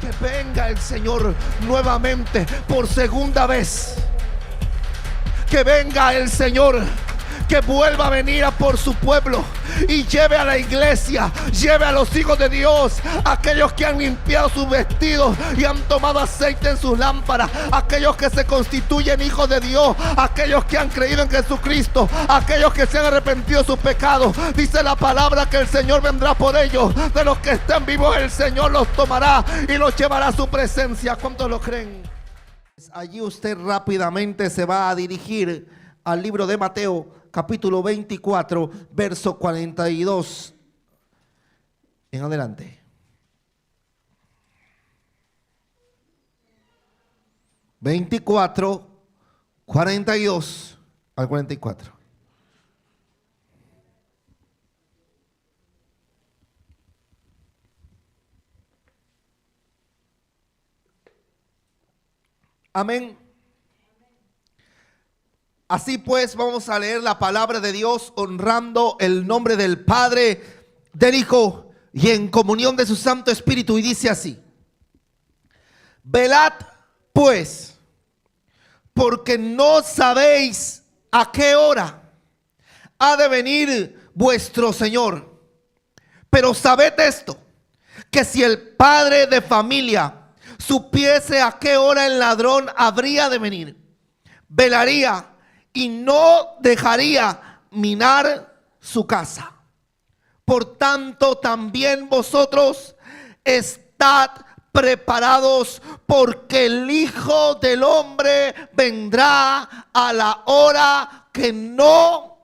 Que venga el Señor nuevamente por segunda vez. Que venga el Señor, que vuelva a venir a por su pueblo y lleve a la iglesia, lleve a los hijos de Dios, aquellos que han limpiado sus vestidos y han tomado aceite en sus lámparas, aquellos que se constituyen hijos de Dios, aquellos que han creído en Jesucristo, aquellos que se han arrepentido de sus pecados. Dice la palabra que el Señor vendrá por ellos. De los que estén vivos, el Señor los tomará y los llevará a su presencia. ¿Cuántos lo creen? Allí usted rápidamente se va a dirigir al libro de Mateo, capítulo 24, verso 42 en adelante. 24, 42 al 44. Amén. Así pues, vamos a leer la palabra de Dios honrando el nombre del Padre, del Hijo y en comunión de su Santo Espíritu. Y dice así: velad pues, porque no sabéis a qué hora ha de venir vuestro Señor. Pero sabed esto, que si el padre de familia supiese a qué hora el ladrón habría de venir, velaría y no dejaría minar su casa. Por tanto, también vosotros estad preparados, porque el Hijo del Hombre vendrá a la hora que no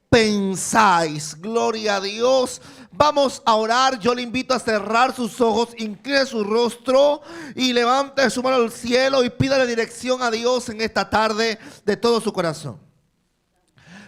pensáis. Gloria a Dios. Vamos a orar. Yo le invito a cerrar sus ojos, incline su rostro y levante su mano al cielo y pídale dirección a Dios en esta tarde de todo su corazón.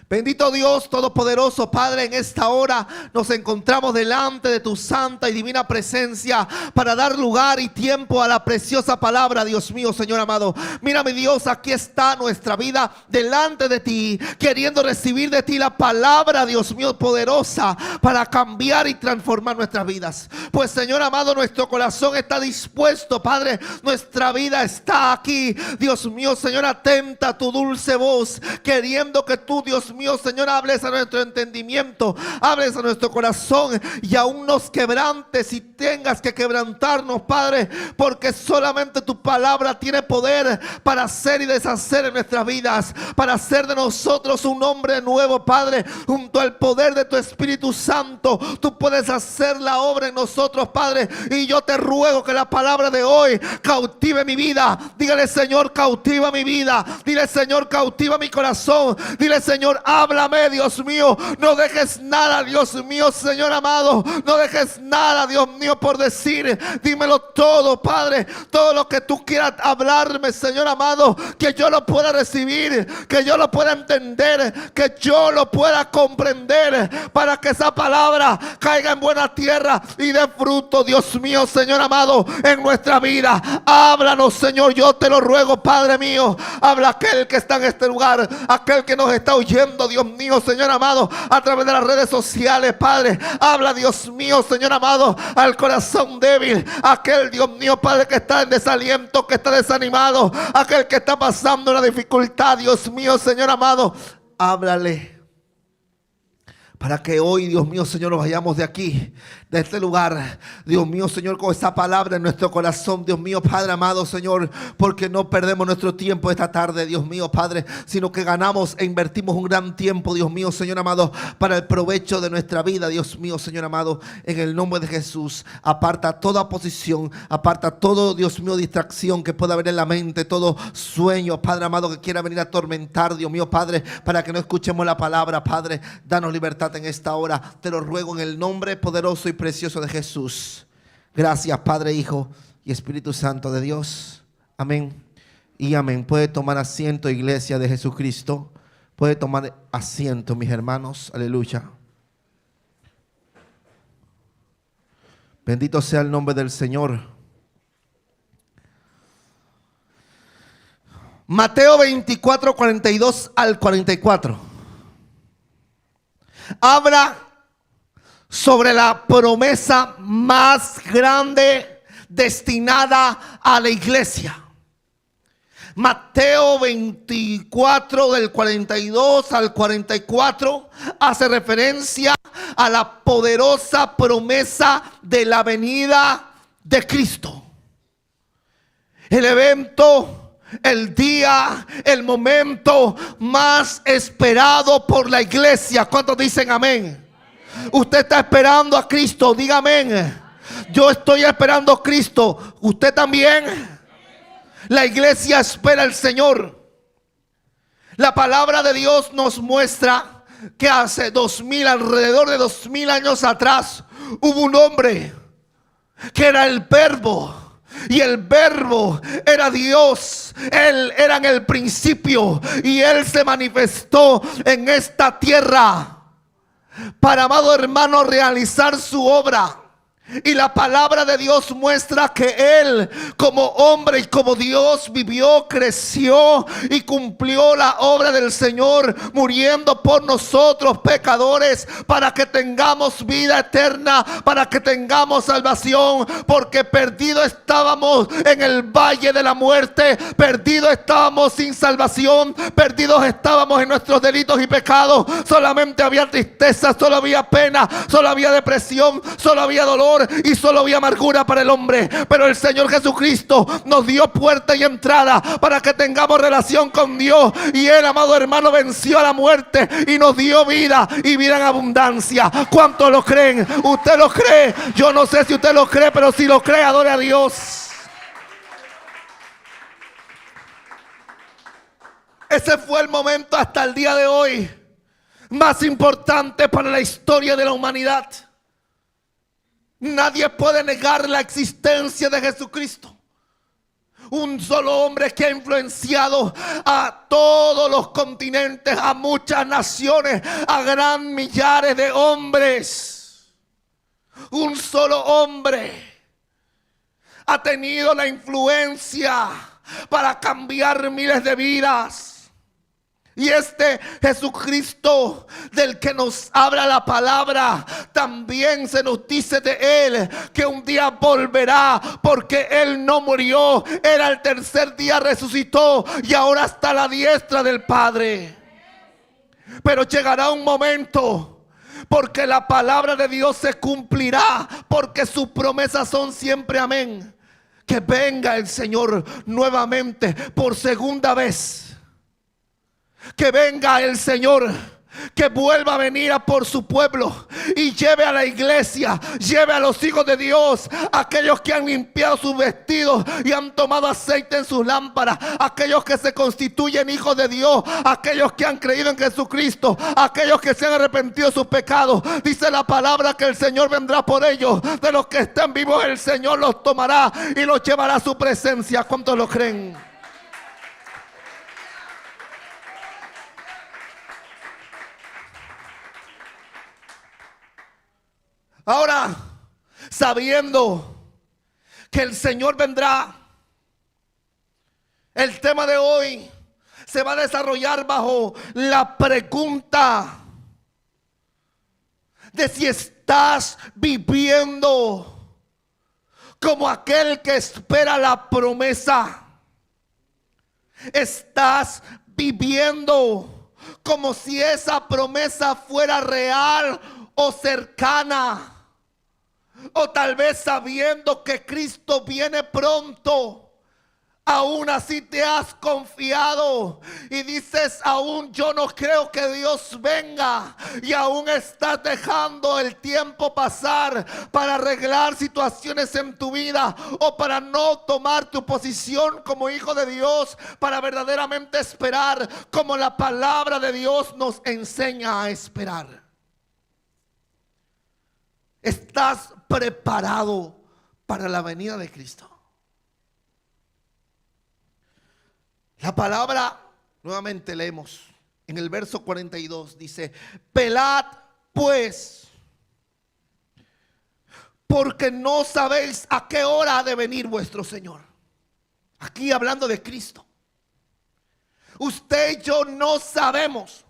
Bendito Dios Todopoderoso, Padre, en esta hora nos encontramos delante de tu santa y divina presencia para dar lugar y tiempo a la preciosa palabra, Dios mío, Señor amado. Mira, mi Dios, aquí está nuestra vida delante de ti, queriendo recibir de ti la palabra, Dios mío, poderosa para cambiar y transformar nuestras vidas. Pues, Señor amado, nuestro corazón está dispuesto, Padre, nuestra vida está aquí, Dios mío, Señor, atenta a tu dulce voz, queriendo que tú, Dios mío, Señor, hables a nuestro entendimiento, hables a nuestro corazón y aún nos quebrantes y tengas que quebrantarnos, Padre, porque solamente tu palabra tiene poder para hacer y deshacer en nuestras vidas, para hacer de nosotros un hombre nuevo, Padre. Junto al poder de tu Espíritu Santo, tú puedes hacer la obra en nosotros, Padre, y yo te ruego que la palabra de hoy cautive mi vida. Dígale: Señor, cautiva mi vida. Dile: Señor, cautiva mi corazón. Dile: Señor, háblame, Dios mío. No dejes nada, Dios mío, Señor amado. No dejes nada, Dios mío, por decir. Dímelo todo, Padre. Todo lo que tú quieras hablarme, Señor amado, que yo lo pueda recibir, que yo lo pueda entender, que yo lo pueda comprender, para que esa palabra caiga en buena tierra y dé fruto, Dios mío, Señor amado, en nuestra vida. Háblanos, Señor, yo te lo ruego, Padre mío. Habla aquel que está en este lugar, aquel que nos está oyendo, Dios mío, Señor amado, a través de las redes sociales, Padre. Habla, Dios mío, Señor amado, al corazón débil, aquel, Dios mío, Padre, que está en desaliento, que está desanimado, aquel que está pasando una dificultad, Dios mío, Señor amado. Háblale, para que hoy, Dios mío, Señor, nos vayamos de aquí, de este lugar, Dios mío, Señor, con esa palabra en nuestro corazón, Dios mío, Padre amado, Señor, porque no perdemos nuestro tiempo esta tarde, Dios mío, Padre, sino que ganamos e invertimos un gran tiempo, Dios mío, Señor amado, para el provecho de nuestra vida, Dios mío, Señor amado, en el nombre de Jesús. Aparta toda posición, aparta todo, Dios mío, distracción que pueda haber en la mente, todo sueño, Padre amado, que quiera venir a atormentar, Dios mío, Padre, para que no escuchemos la palabra. Padre, danos libertad en esta hora, te lo ruego en el nombre poderoso y precioso de Jesús. Gracias, Padre, Hijo y Espíritu Santo de Dios. Amén y amén. Puede tomar asiento, iglesia de Jesucristo. Puede tomar asiento, mis hermanos. Aleluya. Bendito sea el nombre del Señor. Mateo 24, 42 al 44. Habla sobre la promesa más grande destinada a la iglesia. Mateo 24 del 42 al 44 hace referencia a la poderosa promesa de la venida de Cristo. El evento, el día, el momento más esperado por la iglesia. ¿Cuántos dicen amén? Usted está esperando a Cristo, diga amén. Yo estoy esperando a Cristo. ¿Usted también? La iglesia espera al Señor. La palabra de Dios nos muestra que hace alrededor de 2000 años atrás, hubo un hombre que era el Verbo. Y el Verbo era Dios. Él era en el principio. Y Él se manifestó en esta tierra para, amado hermano, realizar su obra. Y la palabra de Dios muestra que Él, como hombre y como Dios, vivió, creció y cumplió la obra del Señor, muriendo por nosotros pecadores, para que tengamos vida eterna, para que tengamos salvación. Porque perdidos estábamos en el valle de la muerte, perdidos estábamos sin salvación, perdidos estábamos en nuestros delitos y pecados. Solamente había tristeza, solo había pena, solo había depresión, solo había dolor y solo había amargura para el hombre. Pero el Señor Jesucristo nos dio puerta y entrada para que tengamos relación con Dios. Y Él, amado hermano, venció a la muerte y nos dio vida, y vida en abundancia. ¿Cuántos lo creen? ¿Usted lo cree? Yo no sé si usted lo cree, pero si lo cree, adore a Dios. Ese fue el momento hasta el día de hoy más importante para la historia de la humanidad. Nadie puede negar la existencia de Jesucristo. Un solo hombre que ha influenciado a todos los continentes, a muchas naciones, a gran millares de hombres. Un solo hombre ha tenido la influencia para cambiar miles de vidas. Y este Jesucristo del que nos habla la palabra, también se nos dice de Él que un día volverá, porque Él no murió. Él al tercer día resucitó y ahora está a la diestra del Padre. Pero llegará un momento, porque la palabra de Dios se cumplirá, porque sus promesas son siempre amén, que venga el Señor nuevamente por segunda vez. Que venga el Señor, que vuelva a venir a por su pueblo y lleve a la iglesia, lleve a los hijos de Dios, aquellos que han limpiado sus vestidos y han tomado aceite en sus lámparas, aquellos que se constituyen hijos de Dios, aquellos que han creído en Jesucristo, aquellos que se han arrepentido de sus pecados. Dice la palabra que el Señor vendrá por ellos. De los que estén vivos, el Señor los tomará y los llevará a su presencia. ¿Cuántos lo creen? Ahora, sabiendo que el Señor vendrá, el tema de hoy se va a desarrollar bajo la pregunta de si estás viviendo como aquel que espera la promesa. Estás viviendo como si esa promesa fuera real o cercana. O tal vez sabiendo que Cristo viene pronto, aún así te has confiado y dices: aún yo no creo que Dios venga, y aún estás dejando el tiempo pasar para arreglar situaciones en tu vida, o para no tomar tu posición como hijo de Dios, para verdaderamente esperar como la palabra de Dios nos enseña a esperar. ¿Estás preparado para la venida de Cristo? La palabra, nuevamente leemos en el verso 42, dice: velad pues, porque no sabéis a qué hora ha de venir vuestro Señor. Aquí hablando de Cristo. Usted y yo no sabemos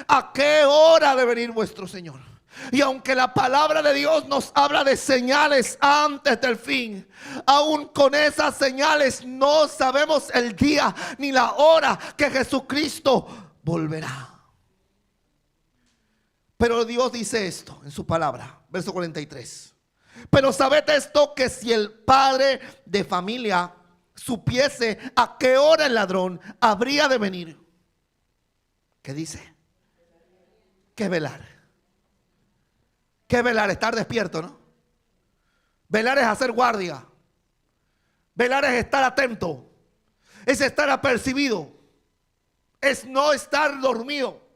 a qué hora ha de venir vuestro Señor. Y aunque la palabra de Dios nos habla de señales antes del fin, aún con esas señales no sabemos el día ni la hora que Jesucristo volverá. Pero Dios dice esto en su palabra, verso 43. Pero sabed esto, que si el padre de familia supiese a qué hora el ladrón habría de venir, ¿qué dice? ¿Qué velar? ¿Qué velar? Estar despierto, ¿no? Velar es hacer guardia. Velar es estar atento. Es estar apercibido. Es no estar dormido.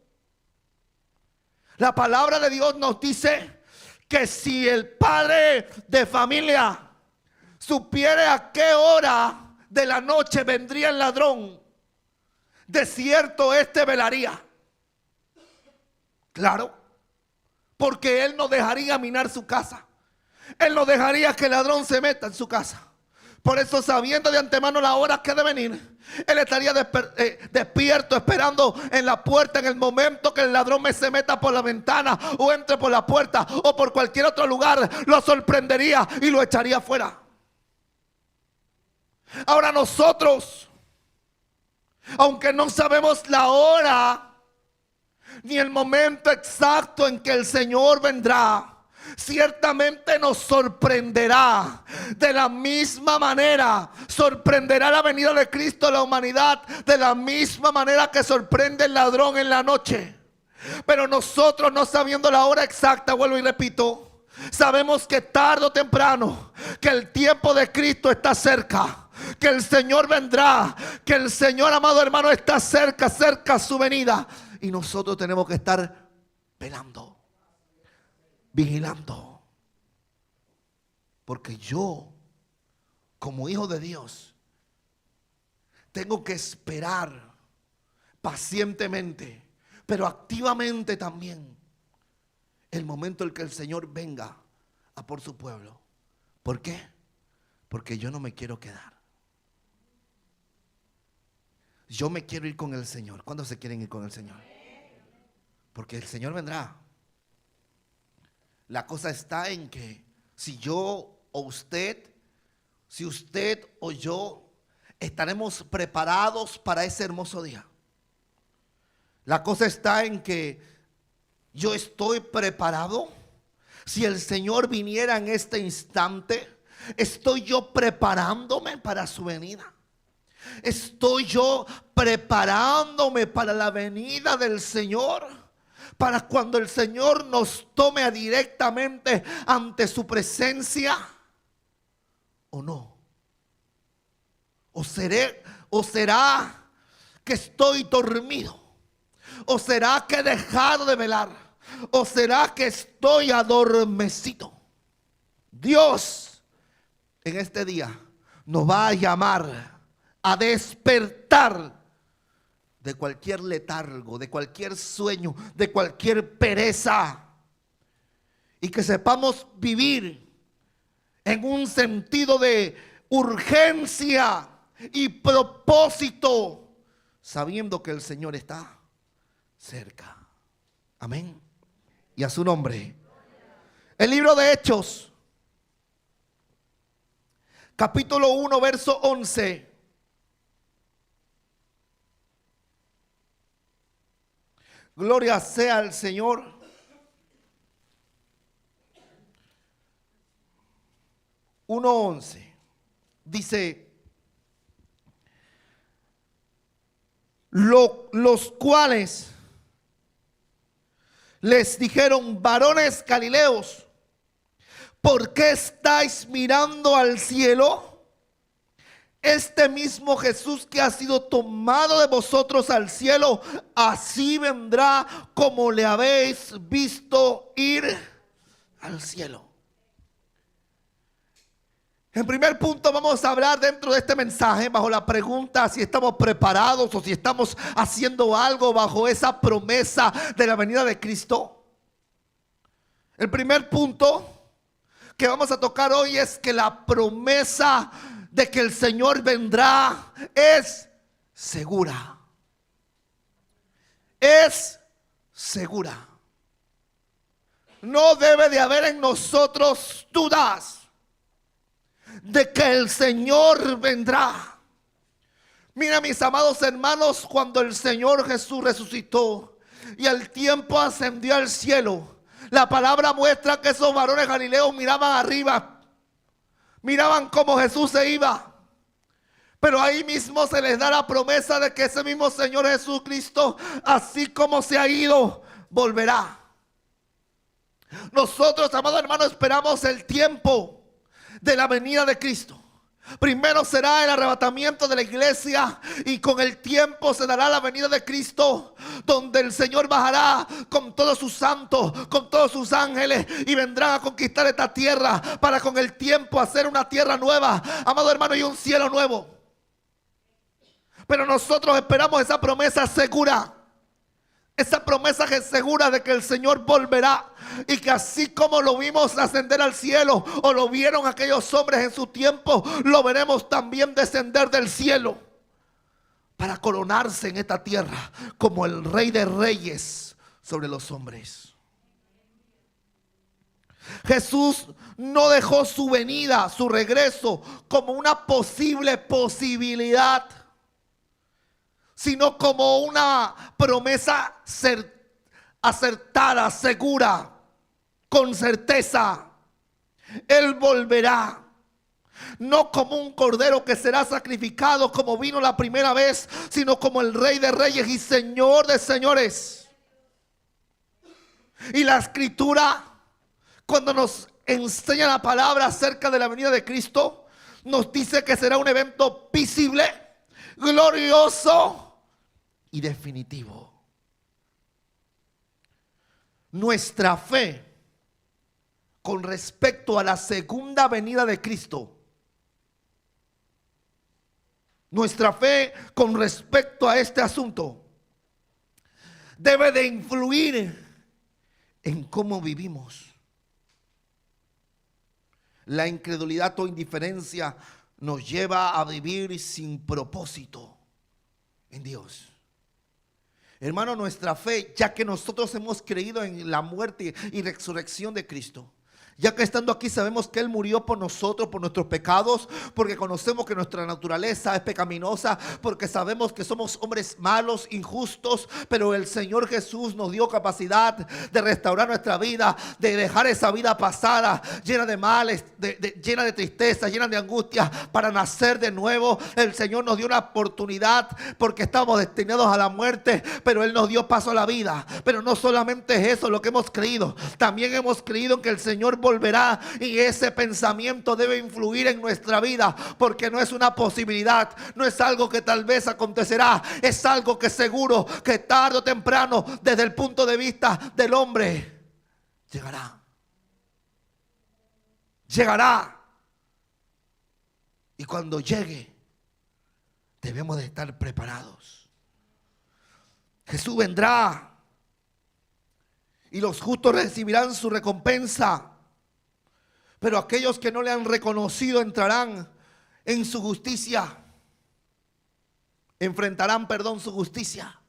La palabra de Dios nos dice que si el padre de familia supiera a qué hora de la noche vendría el ladrón, de cierto este velaría. Claro. Porque él no dejaría minar su casa. Él no dejaría que el ladrón se meta en su casa. Por eso, sabiendo de antemano la hora que ha de venir, él estaría despierto, esperando en la puerta en el momento que el ladrón se meta por la ventana o entre por la puerta o por cualquier otro lugar. Lo sorprendería y lo echaría fuera. Ahora nosotros, aunque no sabemos la hora ni el momento exacto en que el Señor vendrá, ciertamente nos sorprenderá. De la misma manera sorprenderá la venida de Cristo a la humanidad, de la misma manera que sorprende el ladrón en la noche. Pero nosotros, no sabiendo la hora exacta, vuelvo y repito, sabemos que tarde o temprano, que el tiempo de Cristo está cerca, que el Señor vendrá, que el Señor, amado hermano, está cerca su venida. Y nosotros tenemos que estar velando, vigilando. Porque yo, como hijo de Dios, tengo que esperar pacientemente, pero activamente también, el momento en que el Señor venga a por su pueblo. ¿Por qué? Porque yo no me quiero quedar. Yo me quiero ir con el Señor. ¿Cuándo se quieren ir con el Señor? Porque el Señor vendrá. La cosa está en que si yo o usted, si usted o yo estaremos preparados para ese hermoso día. La cosa está en que yo estoy preparado. Si el Señor viniera en este instante, ¿estoy yo preparándome para su venida? ¿Estoy yo preparándome para la venida del Señor? Para cuando el Señor nos tome directamente ante su presencia, ¿o no? ¿O será que estoy dormido? ¿O será que he dejado de velar? ¿O será que estoy adormecido? Dios en este día nos va a llamar a despertar de cualquier letargo, de cualquier sueño, de cualquier pereza, y que sepamos vivir en un sentido de urgencia y propósito, sabiendo que el Señor está cerca. Amén. Y a su nombre. El libro de Hechos, capítulo 1, verso 11. Gloria sea al Señor. Uno 11 dice: los cuales les dijeron: varones galileos, ¿por qué estáis mirando al cielo? Este mismo Jesús que ha sido tomado de vosotros al cielo, así vendrá como le habéis visto ir al cielo. En primer punto, vamos a hablar dentro de este mensaje bajo la pregunta si estamos preparados o si estamos haciendo algo bajo esa promesa de la venida de Cristo. El primer punto que vamos a tocar hoy es que la promesa de que el Señor vendrá es segura. Es segura. no debe de haber en nosotros dudas de que el Señor vendrá. Mira, mis amados hermanos, cuando el Señor Jesús resucitó y al tiempo ascendió al cielo, la palabra muestra que esos varones galileos miraban arriba, miraban cómo Jesús se iba. Pero ahí mismo se les da la promesa de que ese mismo Señor Jesucristo, así como se ha ido, volverá. Nosotros, amados hermanos, esperamos el tiempo de la venida de Cristo. Primero será el arrebatamiento de la iglesia y con el tiempo se dará la venida de Cristo, donde el Señor bajará con todos sus santos, con todos sus ángeles, y vendrán a conquistar esta tierra para con el tiempo hacer una tierra nueva, amado hermano, y un cielo nuevo. Pero nosotros esperamos esa promesa segura. Esa promesa que es segura de que el Señor volverá y que así como lo vimos ascender al cielo o lo vieron aquellos hombres en su tiempo, lo veremos también descender del cielo para coronarse en esta tierra como el Rey de Reyes sobre los hombres. Jesús no dejó su venida, su regreso como una posible posibilidad, sino como una promesa acertada, segura, con certeza. Él volverá, no como un cordero que será sacrificado como vino la primera vez, sino como el Rey de Reyes y Señor de Señores. Y la Escritura, cuando nos enseña la palabra acerca de la venida de Cristo, nos dice que será un evento visible, glorioso y definitivo. Nuestra fe con respecto a la segunda venida de Cristo, nuestra fe con respecto a este asunto debe de influir en cómo vivimos. La incredulidad o indiferencia nos lleva a vivir sin propósito en Dios. Hermano, nuestra fe, ya que nosotros hemos creído en la muerte y resurrección de Cristo, ya que estando aquí sabemos que Él murió por nosotros, por nuestros pecados, porque conocemos que nuestra naturaleza es pecaminosa, porque sabemos que somos hombres malos, injustos, pero el Señor Jesús nos dio capacidad de restaurar nuestra vida, de dejar esa vida pasada, llena de males, llena de tristeza, llena de angustia, para nacer de nuevo. El Señor nos dio una oportunidad porque estábamos destinados a la muerte, pero Él nos dio paso a la vida. Pero no solamente es eso lo que hemos creído, también hemos creído en que el Señor volverá, y ese pensamiento debe influir en nuestra vida, porque no es una posibilidad, no es algo que tal vez acontecerá, es algo que seguro que tarde o temprano, desde el punto de vista del hombre, llegará. Y cuando llegue, debemos de estar preparados. Jesús vendrá y los justos recibirán su recompensa, pero aquellos que no le han reconocido entrarán en su justicia, enfrentarán, su justicia.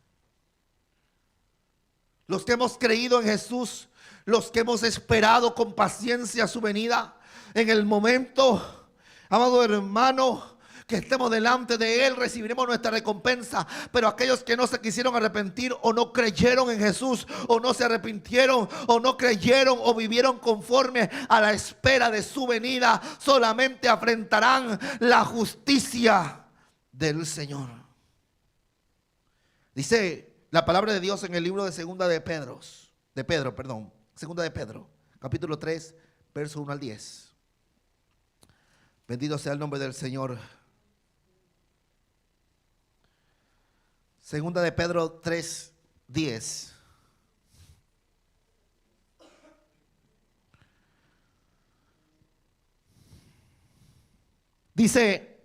Los que hemos creído en Jesús, los que hemos esperado con paciencia su venida, en el momento, amado hermano, que estemos delante de Él, recibiremos nuestra recompensa. Pero aquellos que no se quisieron arrepentir, o no creyeron en Jesús, o no se arrepintieron, o no creyeron, o vivieron conforme a la espera de su venida, solamente afrentarán la justicia del Señor. Dice la palabra de Dios en el libro de Segunda de Pedro, capítulo 3, verso 1 al 10. Bendito sea el nombre del Señor. Segunda de Pedro 3, 10. Dice,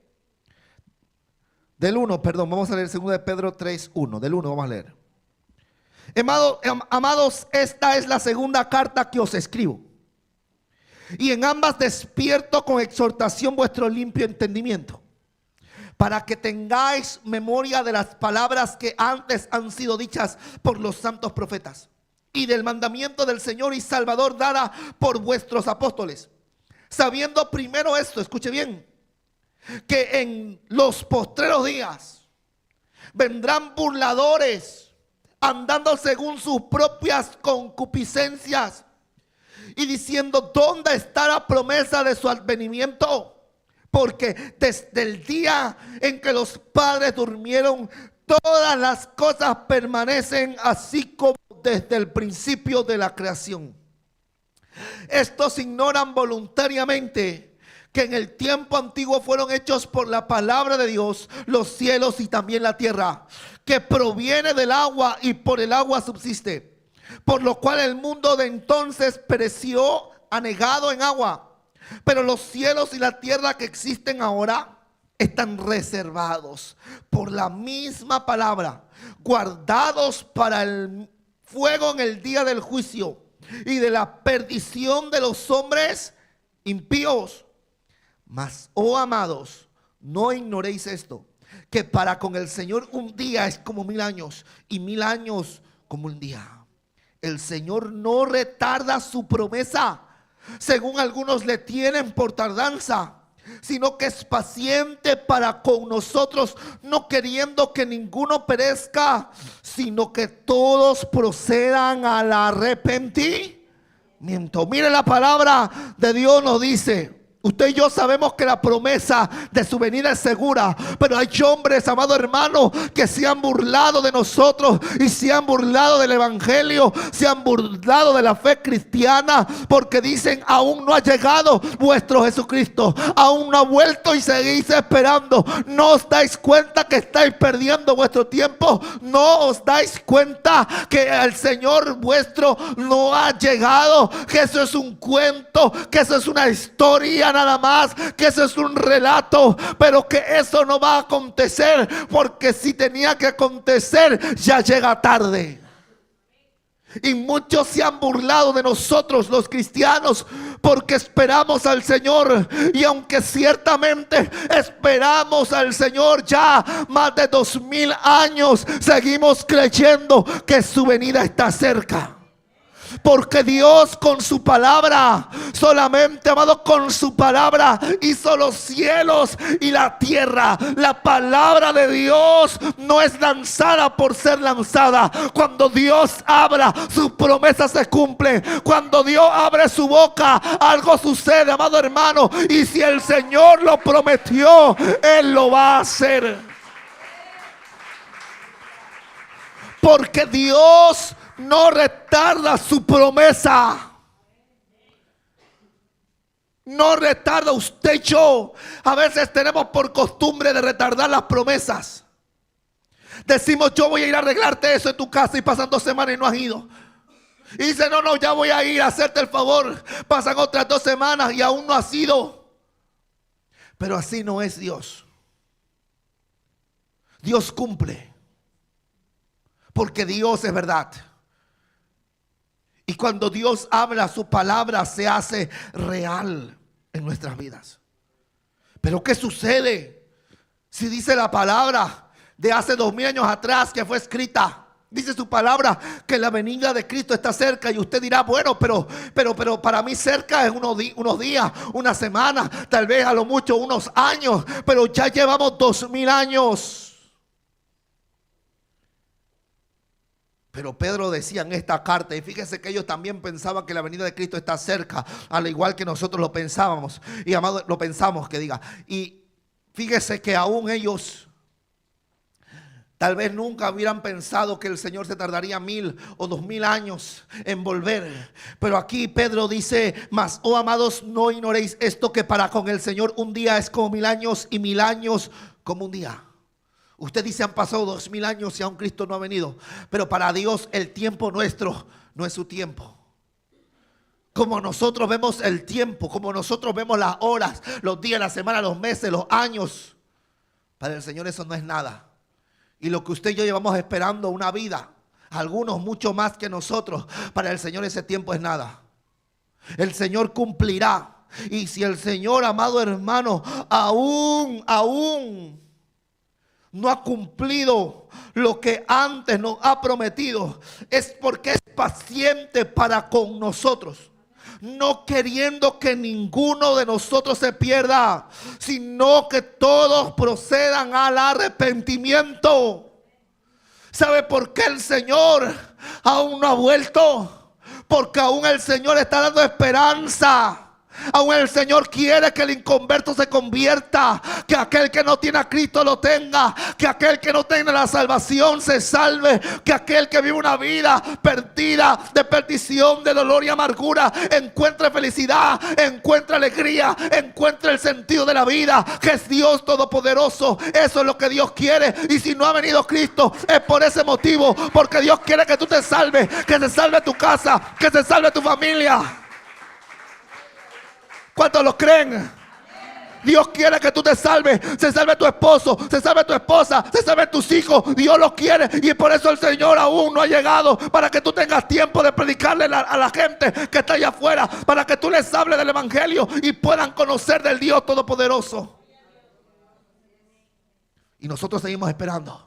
del 1, vamos a leer segunda de Pedro 3, 1. Del 1 vamos a leer. Amados, esta es la segunda carta que os escribo, y en ambas despierto con exhortación vuestro limpio entendimiento, para que tengáis memoria de las palabras que antes han sido dichas por los santos profetas, y del mandamiento del Señor y Salvador dada por vuestros apóstoles. Sabiendo primero esto, escuche bien, que en los postreros días vendrán burladores, andando según sus propias concupiscencias y diciendo: ¿dónde está la promesa de su advenimiento? Porque desde el día en que los padres durmieron, todas las cosas permanecen así como desde el principio de la creación. Estos ignoran voluntariamente que en el tiempo antiguo fueron hechos por la palabra de Dios los cielos y también la tierra, que proviene del agua y por el agua subsiste, por lo cual el mundo de entonces pereció anegado en agua. Pero los cielos y la tierra que existen ahora están reservados por la misma palabra, guardados para el fuego en el día del juicio y de la perdición de los hombres impíos. Mas, oh amados, no ignoréis esto, que para con el Señor un día es como 1000 años y 1000 años como un día. El Señor no retarda su promesa, según algunos le tienen por tardanza, sino que es paciente para con nosotros, no queriendo que ninguno perezca, sino que todos procedan al arrepentimiento. Mire, la palabra de Dios nos dice: usted y yo sabemos que la promesa de su venida es segura, pero hay hombres, amado hermano, que se han burlado de nosotros y se han burlado del evangelio, se han burlado de la fe cristiana, porque dicen: aún no ha llegado vuestro Jesucristo, aún no ha vuelto y seguís esperando. ¿No os dais cuenta que estáis perdiendo vuestro tiempo? ¿No os dais cuenta que el Señor vuestro no ha llegado? Que eso es un cuento, que eso es una historia nada más, que eso es un relato, pero que eso no va a acontecer, porque si tenía que acontecer ya llega tarde. Y muchos se han burlado de nosotros los cristianos porque esperamos al Señor, y aunque ciertamente esperamos al Señor ya más de 2000 años, seguimos creyendo que su venida está cerca. Porque Dios con su palabra, solamente, amado, con su palabra hizo los cielos y la tierra. La palabra de Dios no es lanzada por ser lanzada. Cuando Dios habla, su promesa se cumple. Cuando Dios abre su boca, algo sucede, amado hermano. Y si el Señor lo prometió, Él lo va a hacer. Porque Dios no retarda su promesa. No retarda. Usted y yo a veces tenemos por costumbre de retardar las promesas. Decimos: yo voy a ir a arreglarte eso en tu casa, y pasan 2 semanas y no has ido. Y dice: no, ya voy a ir a hacerte el favor. Pasan otras 2 semanas y aún no has ido. Pero así no es Dios. Dios cumple, porque Dios es verdad. Y cuando Dios habla, su palabra se hace real en nuestras vidas. Pero ¿qué sucede si dice la palabra de hace 2000 años atrás que fue escrita? Dice su palabra que la venida de Cristo está cerca, y usted dirá: bueno, pero para mí cerca es unos días, una semana, tal vez a lo mucho unos años, pero ya llevamos 2000 años. Pero Pedro decía en esta carta, y fíjense que ellos también pensaban que la venida de Cristo está cerca, al igual que nosotros lo pensábamos, y amado, lo pensamos, que diga. Y fíjese que aún ellos tal vez nunca hubieran pensado que el Señor se tardaría 1000 o 2000 años en volver. Pero aquí Pedro dice: mas, oh amados, no ignoréis esto, que para con el Señor un día es como 1000 años y 1000 años como un día. Usted dice: han pasado 2000 años y aún Cristo no ha venido. Pero para Dios el tiempo nuestro no es su tiempo. Como nosotros vemos el tiempo, como nosotros vemos las horas, los días, la semana, los meses, los años, para el Señor eso no es nada. Y lo que usted y yo llevamos esperando una vida, algunos mucho más que nosotros, para el Señor ese tiempo es nada. El Señor cumplirá. Y si el Señor, amado hermano, aún no ha cumplido lo que antes nos ha prometido, es porque es paciente para con nosotros, no queriendo que ninguno de nosotros se pierda, sino que todos procedan al arrepentimiento. ¿Sabe por qué el Señor aún no ha vuelto? Porque aún el Señor está dando esperanza. Aún el Señor quiere que el inconverso se convierta, que aquel que no tiene a Cristo lo tenga, que aquel que no tenga la salvación se salve, que aquel que vive una vida perdida de perdición, de dolor y amargura, encuentre felicidad, encuentre alegría, encuentre el sentido de la vida, que es Dios Todopoderoso. Eso es lo que Dios quiere. Y si no ha venido Cristo, es por ese motivo, porque Dios quiere que tú te salves, que se salve tu casa, que se salve tu familia. ¿Cuántos lo creen? Dios quiere que tú te salves, se salve tu esposo, se salve tu esposa, se salve tus hijos. Dios lo quiere y por eso el Señor aún no ha llegado, para que tú tengas tiempo de predicarle a la gente que está allá afuera, para que tú les hables del evangelio y puedan conocer del Dios Todopoderoso. Y nosotros seguimos esperando.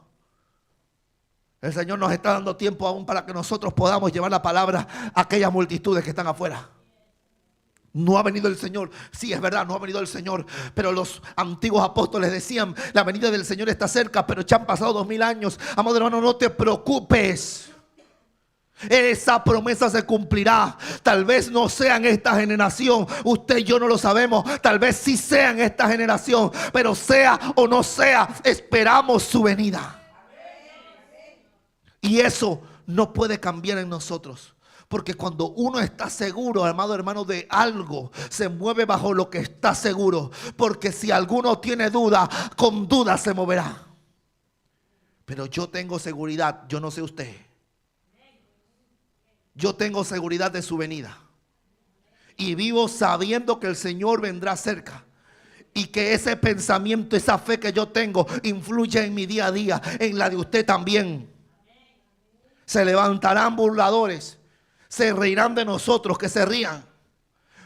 El Señor nos está dando tiempo aún para que nosotros podamos llevar la palabra a aquellas multitudes que están afuera. No ha venido el Señor. Sí, es verdad, no ha venido el Señor. Pero los antiguos apóstoles decían: la venida del Señor está cerca, pero ya han pasado 2000 años. Amado hermano, no te preocupes. Esa promesa se cumplirá. Tal vez no sea en esta generación. Usted y yo no lo sabemos. Tal vez sí sea en esta generación. Pero sea o no sea, esperamos su venida. Y eso no puede cambiar en nosotros. Porque cuando uno está seguro, amado hermano, de algo, se mueve bajo lo que está seguro. Porque si alguno tiene duda, con duda se moverá. Pero yo tengo seguridad, yo no sé usted. Yo tengo seguridad de su venida. Y vivo sabiendo que el Señor vendrá cerca. Y que ese pensamiento, esa fe que yo tengo, influye en mi día a día, en la de usted también. Se levantarán burladores. Se reirán de nosotros, que se rían.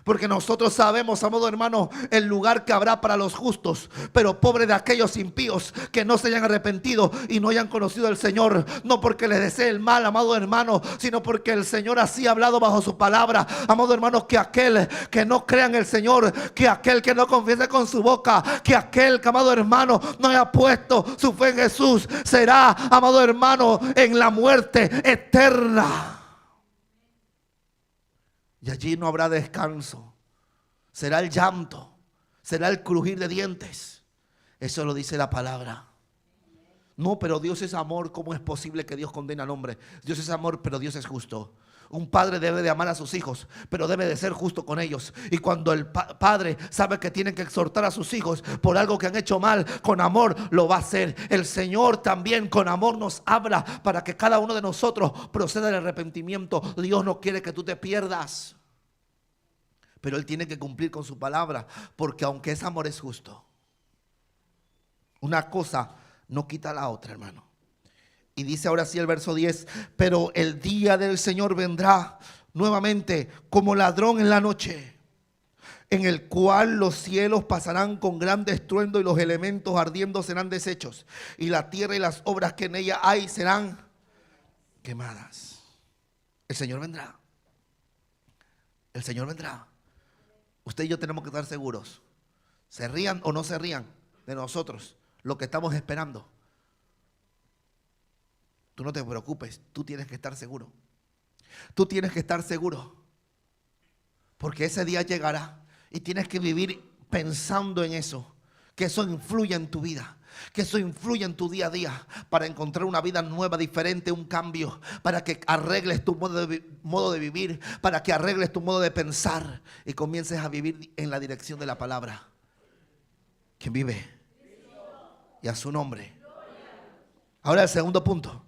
Porque nosotros sabemos, amado hermano, el lugar que habrá para los justos. Pero pobre de aquellos impíos que no se hayan arrepentido y no hayan conocido al Señor. No porque les desee el mal, amado hermano, sino porque el Señor así ha hablado bajo su palabra. Amado hermano, que aquel que no crea en el Señor, que aquel que no confiese con su boca, que aquel que, amado hermano, no haya puesto su fe en Jesús, será, amado hermano, en la muerte eterna. Y allí no habrá descanso. Será el llanto, será el crujir de dientes. Eso lo dice la palabra. No, pero Dios es amor. ¿Cómo es posible que Dios condene al hombre? Dios es amor, pero Dios es justo. Un padre debe de amar a sus hijos, pero debe de ser justo con ellos. Y cuando el padre sabe que tiene que exhortar a sus hijos por algo que han hecho mal, con amor lo va a hacer. El Señor también con amor nos habla para que cada uno de nosotros proceda al arrepentimiento. Dios no quiere que tú te pierdas, pero Él tiene que cumplir con su palabra, porque aunque ese amor es justo, una cosa no quita la otra, hermano. Y dice ahora sí el verso 10: pero el día del Señor vendrá nuevamente como ladrón en la noche, en el cual los cielos pasarán con grande estruendo y los elementos ardiendo serán deshechos, y la tierra y las obras que en ella hay serán quemadas. El Señor vendrá. El Señor vendrá. Usted y yo tenemos que estar seguros. Se rían o no se rían de nosotros, lo que estamos esperando. Tú no te preocupes, tú tienes que estar seguro. Tú tienes que estar seguro. Porque ese día llegará y tienes que vivir pensando en eso. Que eso influya en tu vida. Que eso influya en tu día a día. Para encontrar una vida nueva, diferente, un cambio. Para que arregles tu modo de vivir. Para que arregles tu modo de pensar. Y comiences a vivir en la dirección de la palabra. ¿Quién vive? Y a su nombre. Ahora el segundo punto.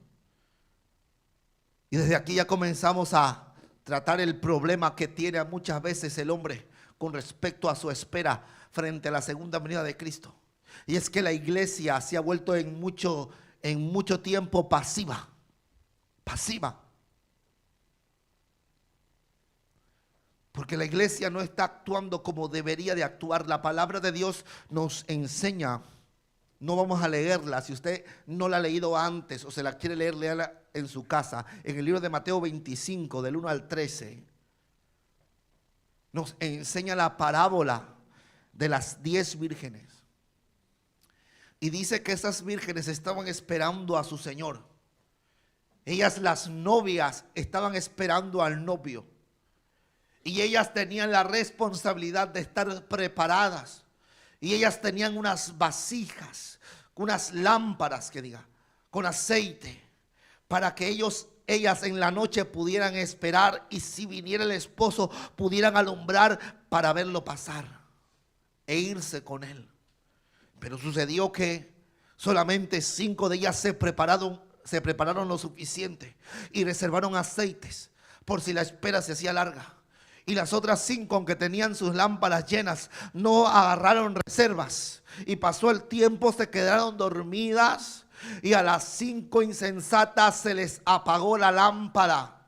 Y desde aquí ya comenzamos a tratar el problema que tiene muchas veces el hombre con respecto a su espera frente a la segunda venida de Cristo. Y es que la iglesia se ha vuelto en mucho tiempo pasiva. Porque la iglesia no está actuando como debería de actuar. La palabra de Dios nos enseña No vamos a leerla. Si usted no la ha leído antes o se la quiere leer, léala en su casa. En el libro de Mateo 25, del 1 al 13, nos enseña la parábola de las 10 vírgenes. Y dice que esas vírgenes estaban esperando a su Señor. Ellas, las novias, estaban esperando al novio. Y ellas tenían la responsabilidad de estar preparadas. Y ellas tenían unas vasijas, unas lámparas, con aceite, para que ellas en la noche pudieran esperar, y si viniera el esposo pudieran alumbrar para verlo pasar e irse con él. Pero sucedió que solamente 5 de ellas se prepararon lo suficiente y reservaron aceites por si la espera se hacía larga. Y las otras 5, aunque tenían sus lámparas llenas, no agarraron reservas. Y pasó el tiempo, se quedaron dormidas. Y a las 5 insensatas se les apagó la lámpara.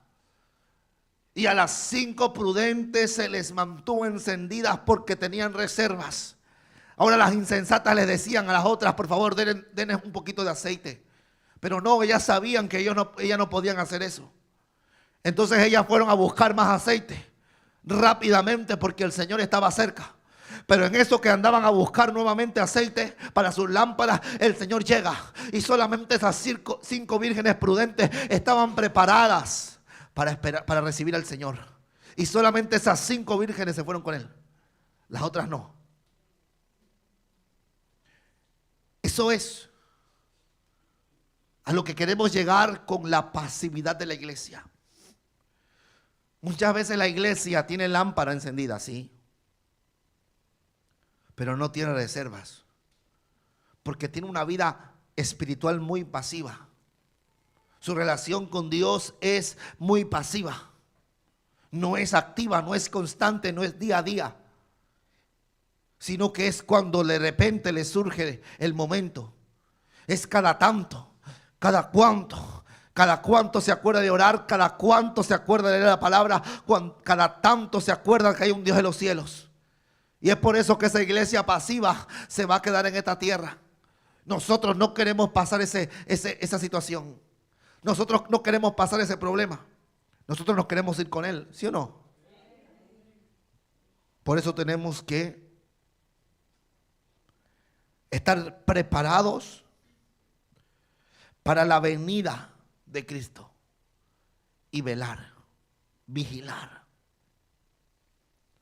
Y a las 5 prudentes se les mantuvo encendidas porque tenían reservas. Ahora las insensatas les decían a las otras: por favor, denles un poquito de aceite. Pero no, ellas sabían que ellas no podían hacer eso. Entonces ellas fueron a buscar más aceite rápidamente porque el Señor estaba cerca. Pero en eso que andaban a buscar nuevamente aceite para sus lámparas, el Señor llega. Y solamente esas 5 vírgenes prudentes estaban preparadas para esperar, para recibir al Señor. Y solamente esas 5 vírgenes se fueron con Él. Las otras no. Eso es a lo que queremos llegar con la pasividad de la iglesia. Muchas veces la iglesia tiene lámpara encendida, sí, pero no tiene reservas, porque tiene una vida espiritual muy pasiva. Su relación con Dios es muy pasiva. No es activa, no es constante, no es día a día, sino que es cuando de repente le surge el momento. Es cada tanto, cada cuánto se acuerda de orar, cada cuánto se acuerda de leer la palabra, cada tanto se acuerda que hay un Dios de los cielos. Y es por eso que esa iglesia pasiva se va a quedar en esta tierra. Nosotros no queremos pasar esa situación. Nosotros no queremos pasar ese problema. Nosotros nos queremos ir con Él, ¿sí o no? Por eso tenemos que estar preparados para la venida de Cristo y velar, vigilar.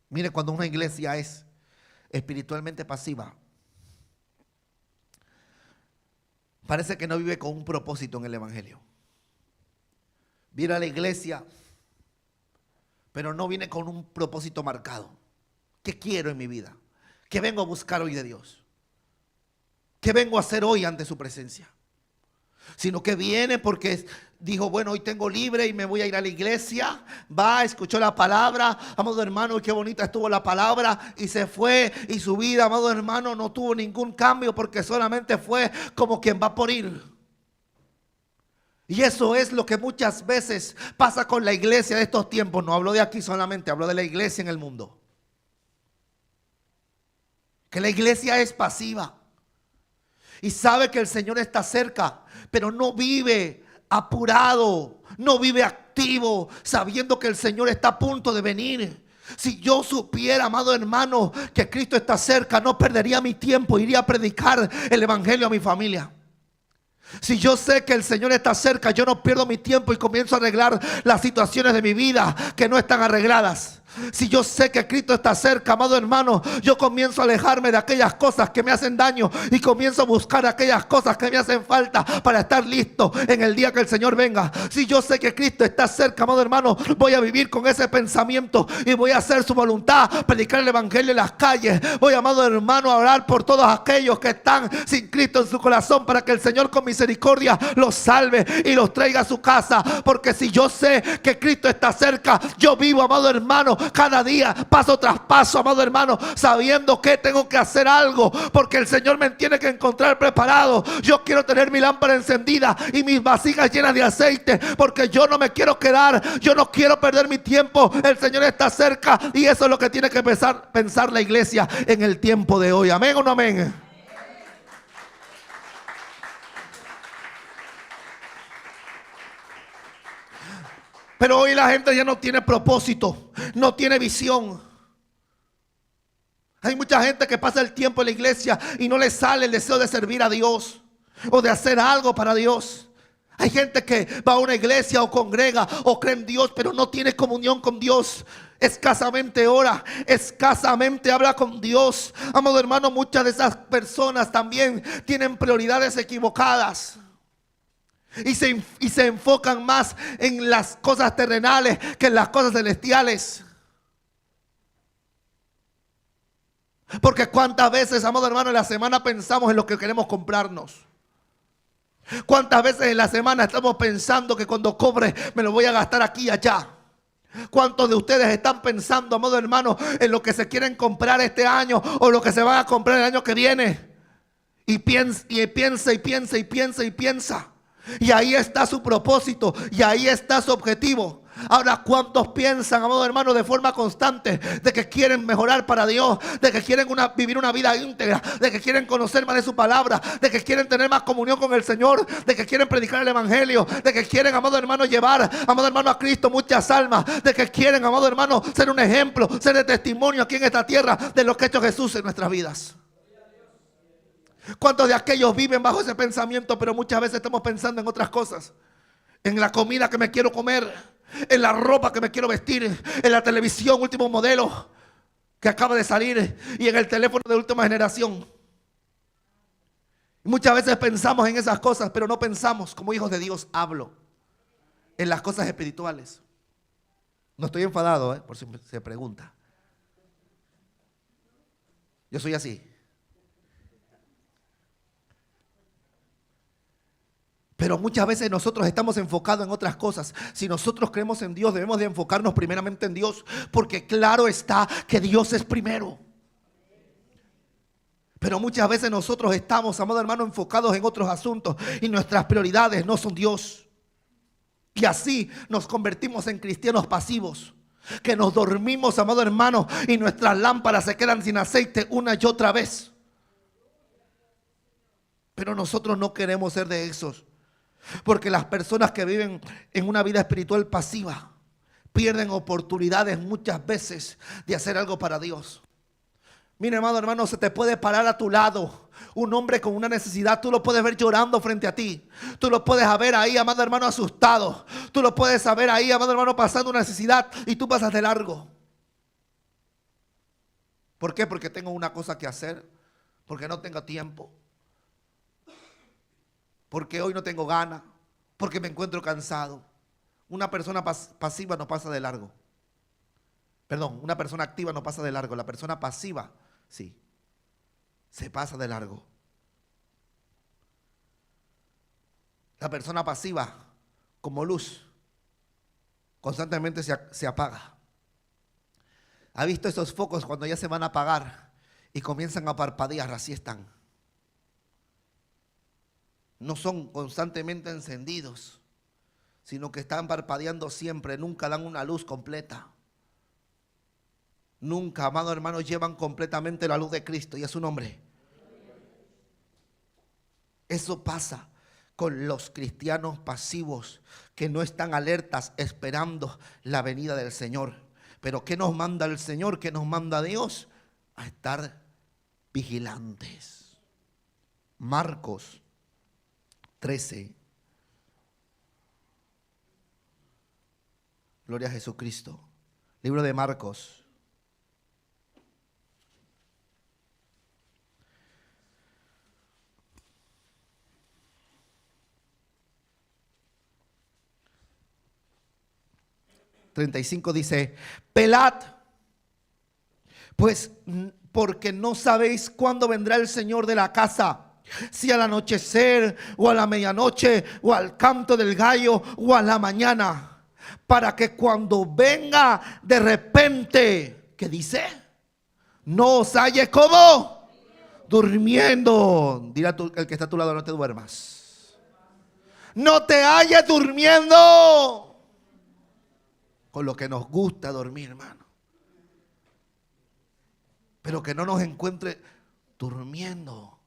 Mire, cuando una iglesia es espiritualmente pasiva, parece que no vive con un propósito en el evangelio. Viene a la iglesia, pero no viene con un propósito marcado. ¿Qué quiero en mi vida? ¿Qué vengo a buscar hoy de Dios? ¿Qué vengo a hacer hoy ante su presencia? Sino que viene porque dijo: bueno, hoy tengo libre y me voy a ir a la iglesia. Va, escuchó la palabra, amado hermano, y qué bonita estuvo la palabra, y se fue, y su vida, amado hermano, no tuvo ningún cambio, porque solamente fue como quien va por ir. Y eso es lo que muchas veces pasa con la iglesia de estos tiempos. No hablo de aquí solamente, hablo de la iglesia en el mundo. Que la iglesia es pasiva y sabe que el Señor está cerca, pero no vive apurado, no vive activo, sabiendo que el Señor está a punto de venir. Si yo supiera, amado hermano, que Cristo está cerca, no perdería mi tiempo, iría a predicar el evangelio a mi familia. Si yo sé que el Señor está cerca, yo no pierdo mi tiempo y comienzo a arreglar las situaciones de mi vida que no están arregladas. Si yo sé que Cristo está cerca, amado hermano, yo comienzo a alejarme de aquellas cosas que me hacen daño y comienzo a buscar aquellas cosas que me hacen falta para estar listo en el día que el Señor venga. Si yo sé que Cristo está cerca, amado hermano, voy a vivir con ese pensamiento y voy a hacer su voluntad, predicar el evangelio en las calles. Voy, amado hermano, a orar por todos aquellos que están sin Cristo en su corazón, para que el Señor con misericordia los salve y los traiga a su casa. Porque si yo sé que Cristo está cerca, yo vivo, amado hermano, cada día, paso tras paso, amado hermano, sabiendo que tengo que hacer algo, porque el Señor me tiene que encontrar preparado. Yo quiero tener mi lámpara encendida y mis vasijas llenas de aceite, porque yo no me quiero quedar, yo no quiero perder mi tiempo. El Señor está cerca, y eso es lo que tiene que pensar la iglesia en el tiempo de hoy. Amén o no amén. Pero hoy la gente ya no tiene propósito, no tiene visión. Hay mucha gente que pasa el tiempo en la iglesia y no le sale el deseo de servir a Dios o de hacer algo para Dios. Hay gente que va a una iglesia o congrega o cree en Dios, pero no tiene comunión con Dios. Escasamente ora, escasamente habla con Dios. Amado hermano, muchas de esas personas también tienen prioridades equivocadas. Y se enfocan más en las cosas terrenales que en las cosas celestiales. Porque cuántas veces, amado hermano, en la semana pensamos en lo que queremos comprarnos. Cuántas veces en la semana estamos pensando que cuando cobre me lo voy a gastar aquí y allá. ¿Cuántos de ustedes están pensando, amado hermano, en lo que se quieren comprar este año o lo que se van a comprar el año que viene? Y piensa y piensa y piensa y piensa y piensa. Y ahí está su propósito y ahí está su objetivo. Ahora, ¿cuántos piensan, amado hermano, de forma constante de que quieren mejorar para Dios, de que quieren vivir una vida íntegra, de que quieren conocer más de su palabra, de que quieren tener más comunión con el Señor, de que quieren predicar el evangelio, de que quieren, amado hermano, llevar, amado hermano, a Cristo muchas almas, de que quieren, amado hermano, ser un ejemplo, ser de testimonio aquí en esta tierra de lo que ha hecho Jesús en nuestras vidas? ¿Cuántos de aquellos viven bajo ese pensamiento, pero muchas veces estamos pensando en otras cosas? En la comida que me quiero comer, en la ropa que me quiero vestir, en la televisión último modelo que acaba de salir y en el teléfono de última generación. Y muchas veces pensamos en esas cosas, pero no pensamos, como hijos de Dios, hablo en las cosas espirituales. No estoy enfadado, por si se pregunta. Yo soy así. Pero muchas veces nosotros estamos enfocados en otras cosas. Si nosotros creemos en Dios, debemos de enfocarnos primeramente en Dios, porque claro está que Dios es primero. Pero muchas veces nosotros estamos, amado hermano, enfocados en otros asuntos y nuestras prioridades no son Dios. Y así nos convertimos en cristianos pasivos, que nos dormimos, amado hermano, y nuestras lámparas se quedan sin aceite una y otra vez. Pero nosotros no queremos ser de esos. Porque las personas que viven en una vida espiritual pasiva pierden oportunidades muchas veces de hacer algo para Dios. Mira, amado hermano, se te puede parar a tu lado un hombre con una necesidad. Tú lo puedes ver llorando frente a ti. Tú lo puedes ver ahí, amado hermano, asustado. Tú lo puedes saber ahí, amado hermano, pasando una necesidad y tú pasas de largo. ¿Por qué? Porque tengo una cosa que hacer. Porque no tengo tiempo. Porque hoy no tengo ganas, porque me encuentro cansado. Una persona pasiva no pasa de largo. Perdón, una persona activa no pasa de largo. La persona pasiva, sí, se pasa de largo. La persona pasiva, como luz, constantemente se apaga. ¿Ha visto esos focos cuando ya se van a apagar y comienzan a parpadear? Así están. No son constantemente encendidos, sino que están parpadeando siempre. Nunca dan una luz completa. Nunca, amado hermano, llevan completamente la luz de Cristo y a su nombre. Eso pasa con los cristianos pasivos que no están alertas esperando la venida del Señor. Pero ¿qué nos manda el Señor? ¿Qué nos manda Dios? A estar vigilantes. Marcos 13. Gloria a Jesucristo. Libro de Marcos. ...35 dice... Pelad, pues, porque no sabéis cuándo vendrá el Señor de la casa... si al anochecer o a la medianoche o al canto del gallo o a la mañana, para que cuando venga de repente, ¿qué dice? No os halle como durmiendo. Dirá el que está a tu lado, no te duermas. No te halles durmiendo. Con lo que nos gusta dormir, hermano. Pero que no nos encuentre durmiendo.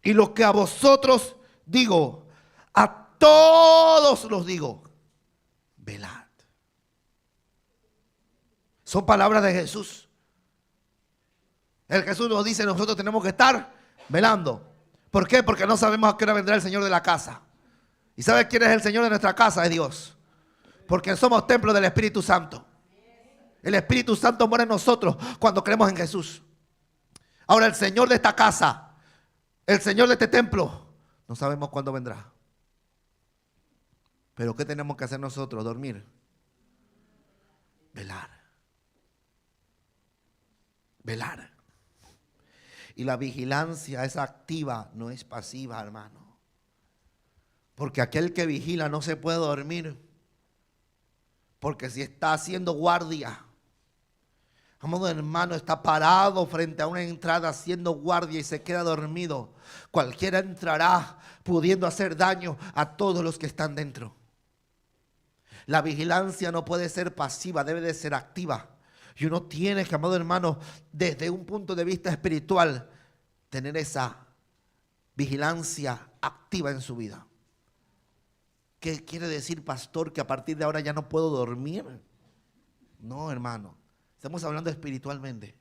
Y lo que a vosotros digo, A todos los digo, velad. Son palabras de Jesús. El Jesús nos dice, nosotros tenemos que estar velando. ¿Por qué? Porque no sabemos a qué hora vendrá el Señor de la casa. ¿Y sabe quién es el Señor de nuestra casa? Es Dios. Porque somos templo del Espíritu Santo. El Espíritu Santo mora en nosotros cuando creemos en Jesús. Ahora el Señor de esta casa, el Señor de este templo, no sabemos cuándo vendrá. Pero ¿qué tenemos que hacer nosotros? Dormir. Velar. Velar. Y la vigilancia es activa, no es pasiva, hermano. Porque aquel que vigila no se puede dormir. Porque si está haciendo guardia, amado hermano, está parado frente a una entrada haciendo guardia y se queda dormido, cualquiera entrará pudiendo hacer daño a todos los que están dentro. La vigilancia no puede ser pasiva, debe de ser activa. Y uno tiene que, amado hermano, desde un punto de vista espiritual, tener esa vigilancia activa en su vida. ¿Qué quiere decir, pastor, que a partir de ahora ya no puedo dormir? No, hermano. Estamos hablando espiritualmente.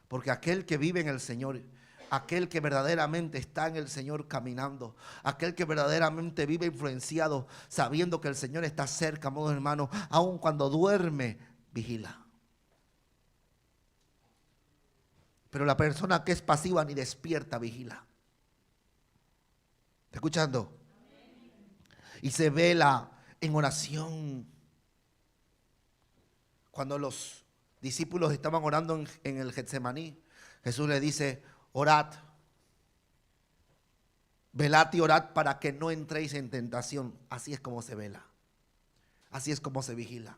Porque aquel que vive en el Señor, aquel que verdaderamente está en el Señor caminando, aquel que verdaderamente vive influenciado, sabiendo que el Señor está cerca, amado hermano, aun cuando duerme, vigila. Pero la persona que es pasiva ni despierta, vigila. ¿Está escuchando? Y se vela en oración. Cuando los discípulos estaban orando en el Getsemaní, Jesús le dice, orad, velad y orad para que no entréis en tentación. Así es como se vela. Así es como se vigila.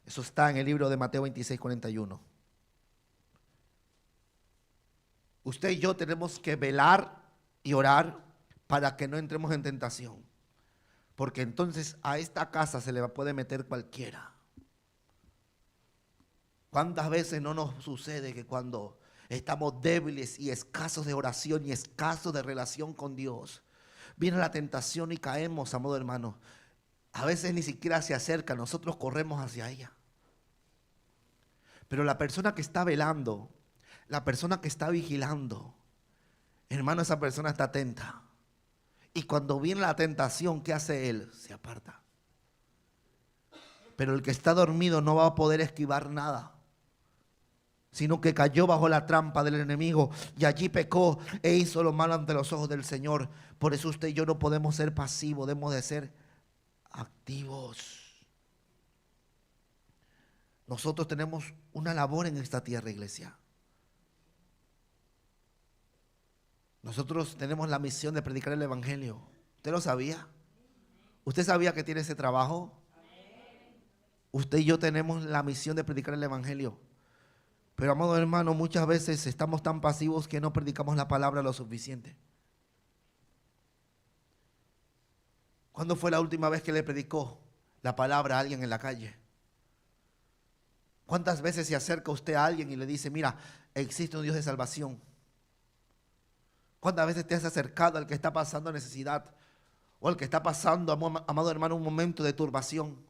Eso está en el libro de Mateo 26, 41. Usted y yo tenemos que velar y orar para que no entremos en tentación. Porque entonces a esta casa se le puede meter cualquiera. ¿Cuántas veces no nos sucede que cuando estamos débiles y escasos de oración y escasos de relación con Dios, viene la tentación y caemos, amado hermano? A veces ni siquiera se acerca, nosotros corremos hacia ella. Pero la persona que está velando, la persona que está vigilando, hermano, esa persona está atenta. Y cuando viene la tentación, ¿qué hace él? Se aparta. Pero el que está dormido no va a poder esquivar nada, sino que cayó bajo la trampa del enemigo y allí pecó e hizo lo malo ante los ojos del Señor. Por eso usted y yo no podemos ser pasivos, debemos de ser activos. Nosotros tenemos una labor en esta tierra, iglesia. Nosotros tenemos la misión de predicar el evangelio. ¿Usted lo sabía? ¿Usted sabía que tiene ese trabajo? Usted y yo tenemos la misión de predicar el evangelio. Pero, amado hermano, muchas veces estamos tan pasivos que no predicamos la palabra lo suficiente. ¿Cuándo fue la última vez que le predicó la palabra a alguien en la calle? ¿Cuántas veces se acerca usted a alguien y le dice, mira, existe un Dios de salvación? ¿Cuántas veces te has acercado al que está pasando necesidad? O al que está pasando, amado hermano, un momento de turbación.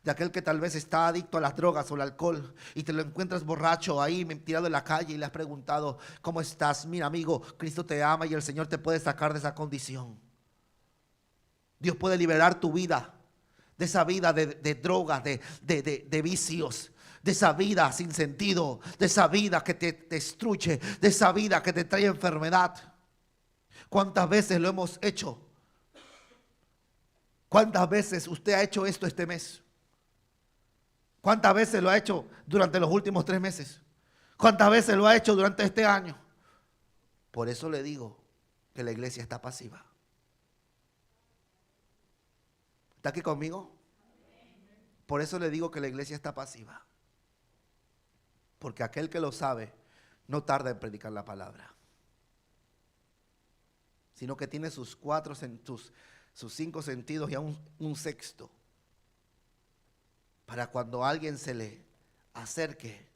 De aquel que tal vez está adicto a las drogas o al alcohol y te lo encuentras borracho ahí tirado en la calle y le has preguntado, ¿cómo estás? Mira, amigo, Cristo te ama y el Señor te puede sacar de esa condición. Dios puede liberar tu vida de esa vida de drogas, de vicios, de esa vida sin sentido, de esa vida que te destruye, de esa vida que te trae enfermedad. ¿Cuántas veces lo hemos hecho? ¿Cuántas veces usted ha hecho esto este mes? ¿Cuántas veces lo ha hecho durante los últimos 3 meses? ¿Cuántas veces lo ha hecho durante este año? Por eso le digo que la iglesia está pasiva. ¿Está aquí conmigo? Por eso le digo que la iglesia está pasiva. Porque aquel que lo sabe no tarda en predicar la palabra, sino que tiene sus 5 sentidos y aún un sexto, para cuando alguien se le acerque,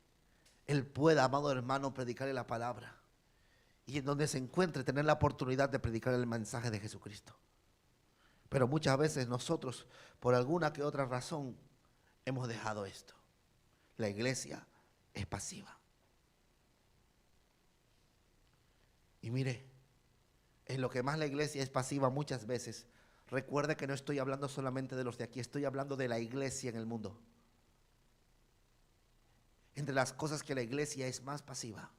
él pueda, amado hermano, predicarle la palabra y en donde se encuentre tener la oportunidad de predicar el mensaje de Jesucristo. Pero muchas veces nosotros, por alguna que otra razón, hemos dejado esto. La iglesia es pasiva. Y mire, en lo que más la iglesia es pasiva muchas veces, recuerde que no estoy hablando solamente de los de aquí, estoy hablando de la iglesia en el mundo. Entre las cosas que la iglesia es más pasiva,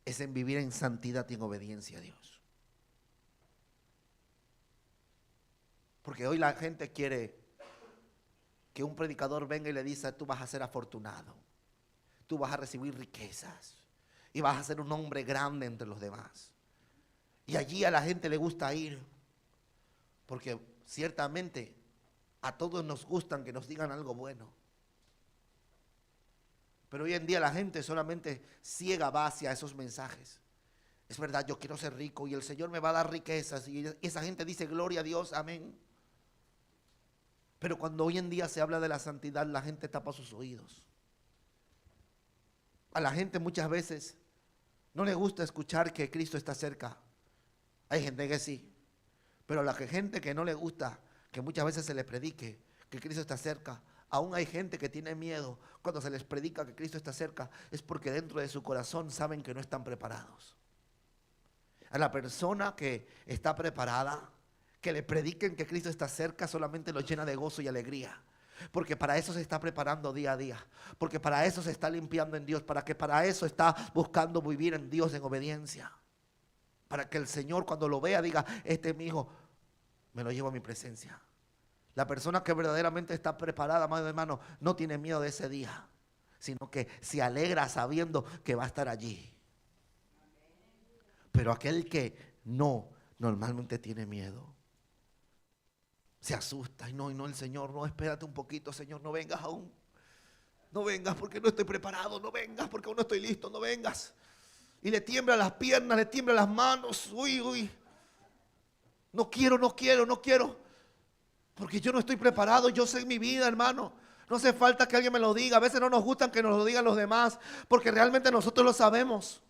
es en vivir en santidad y en obediencia a Dios. Porque hoy la gente quiere que un predicador venga y le diga: tú vas a ser afortunado, tú vas a recibir riquezas y vas a ser un hombre grande entre los demás. Y allí a la gente le gusta ir, porque ciertamente a todos nos gustan que nos digan algo bueno. Pero hoy en día la gente solamente ciega va hacia esos mensajes. Es verdad, yo quiero ser rico y el Señor me va a dar riquezas, y esa gente dice gloria a Dios, amén. Pero cuando hoy en día se habla de la santidad, la gente tapa sus oídos. A la gente muchas veces no le gusta escuchar que Cristo está cerca. Hay gente que sí, pero a la gente que no le gusta que muchas veces se le predique que Cristo está cerca, aún hay gente que tiene miedo cuando se les predica que Cristo está cerca, es porque dentro de su corazón saben que no están preparados. A la persona que está preparada, que le prediquen que Cristo está cerca, solamente lo llena de gozo y alegría. Porque para eso se está preparando día a día. Porque para eso se está limpiando en Dios. Para eso está buscando vivir en Dios en obediencia. Para que el Señor cuando lo vea diga: este es mi hijo, me lo llevo a mi presencia. La persona que verdaderamente está preparada, amado hermano, no tiene miedo de ese día, sino que se alegra sabiendo que va a estar allí. Pero aquel que no, normalmente tiene miedo. Se asusta y no, el Señor, no, espérate un poquito, Señor, no vengas aún. No vengas porque no estoy preparado, no vengas porque aún no estoy listo, no vengas. Y le tiembla las piernas, le tiembla las manos, uy. No quiero. Porque yo no estoy preparado, yo sé mi vida, hermano. No hace falta que alguien me lo diga. A veces no nos gustan que nos lo digan los demás, porque realmente nosotros lo sabemos.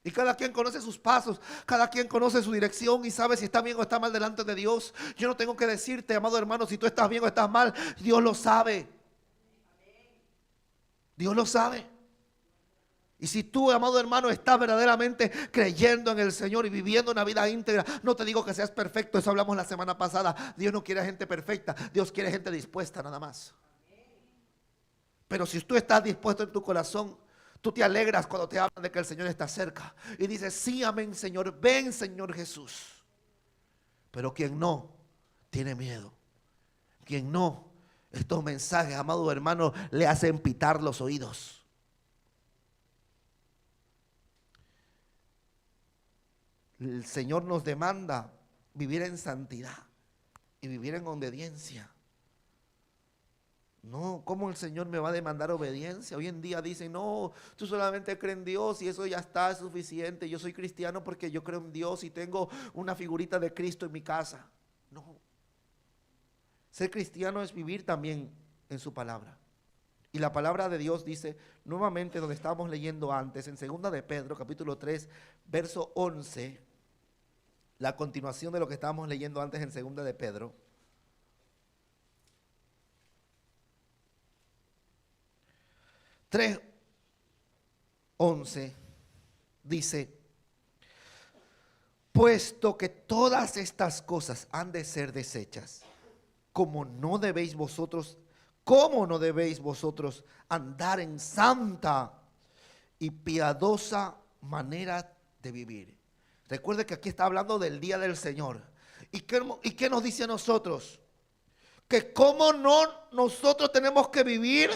Y cada quien conoce sus pasos, cada quien conoce su dirección y sabe si está bien o está mal delante de Dios. Yo no tengo que decirte, amado hermano, si tú estás bien o estás mal. Dios lo sabe. Dios lo sabe. Y si tú, amado hermano, estás verdaderamente creyendo en el Señor y viviendo una vida íntegra, no te digo que seas perfecto, eso hablamos la semana pasada. Dios no quiere gente perfecta, Dios quiere gente dispuesta nada más. Pero si tú estás dispuesto en tu corazón, tú te alegras cuando te hablan de que el Señor está cerca. Y dices: sí, amén, Señor, ven, Señor Jesús. Pero quien no, tiene miedo. Quien no, estos mensajes, amado hermano, le hacen pitar los oídos. El Señor nos demanda vivir en santidad y vivir en obediencia. No, ¿cómo el Señor me va a demandar obediencia? Hoy en día dicen: no, tú solamente crees en Dios y eso ya está, es suficiente. Yo soy cristiano porque yo creo en Dios y tengo una figurita de Cristo en mi casa. No. Ser cristiano es vivir también en su palabra. Y la palabra de Dios dice nuevamente, donde estábamos leyendo antes, en 2 de Pedro, capítulo 3, verso 11, la continuación de lo que estábamos leyendo antes en 2 de Pedro. (3:11) dice: puesto que todas estas cosas han de ser deshechas, ¿cómo no debéis vosotros andar en santa y piadosa manera de vivir? Recuerde que aquí está hablando del día del Señor. ¿Y qué nos dice a nosotros? Que cómo no nosotros tenemos que vivir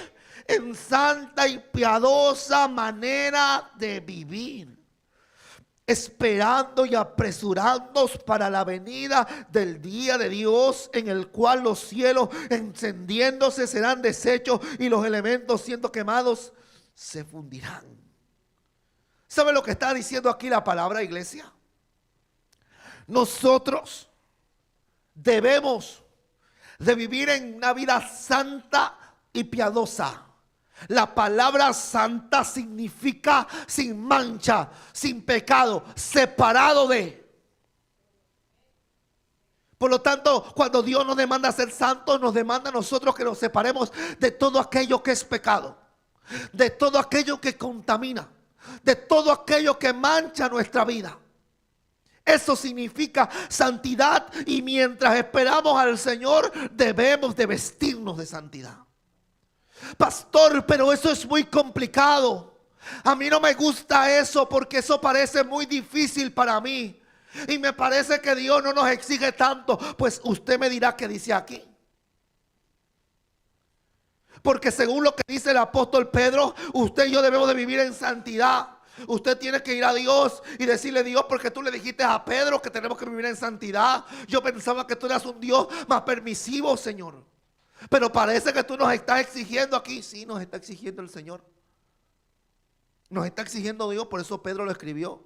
en santa y piadosa manera de vivir, esperando y apresurándonos para la venida del día de Dios, en el cual los cielos encendiéndose serán deshechos y los elementos siendo quemados se fundirán. ¿Sabe lo que está diciendo aquí la palabra, iglesia? Nosotros debemos de vivir en una vida santa y piadosa. La palabra santa significa sin mancha, sin pecado, separado de. Por lo tanto, cuando Dios nos demanda ser santos, nos demanda a nosotros que nos separemos de todo aquello que es pecado, de todo aquello que contamina, de todo aquello que mancha nuestra vida. Eso significa santidad, y mientras esperamos al Señor debemos de vestirnos de santidad. Pastor, pero eso es muy complicado. A mí no me gusta eso porque eso parece muy difícil para mí. Y me parece que Dios no nos exige tanto. Pues usted me dirá qué dice aquí. Porque según lo que dice el apóstol Pedro, usted y yo debemos de vivir en santidad. Usted tiene que ir a Dios y decirle: Dios, porque tú le dijiste a Pedro que tenemos que vivir en santidad. Yo pensaba que tú eras un Dios más permisivo, Señor. Pero parece que tú nos estás exigiendo aquí. Sí, nos está exigiendo el Señor. Nos está exigiendo Dios, por eso Pedro lo escribió.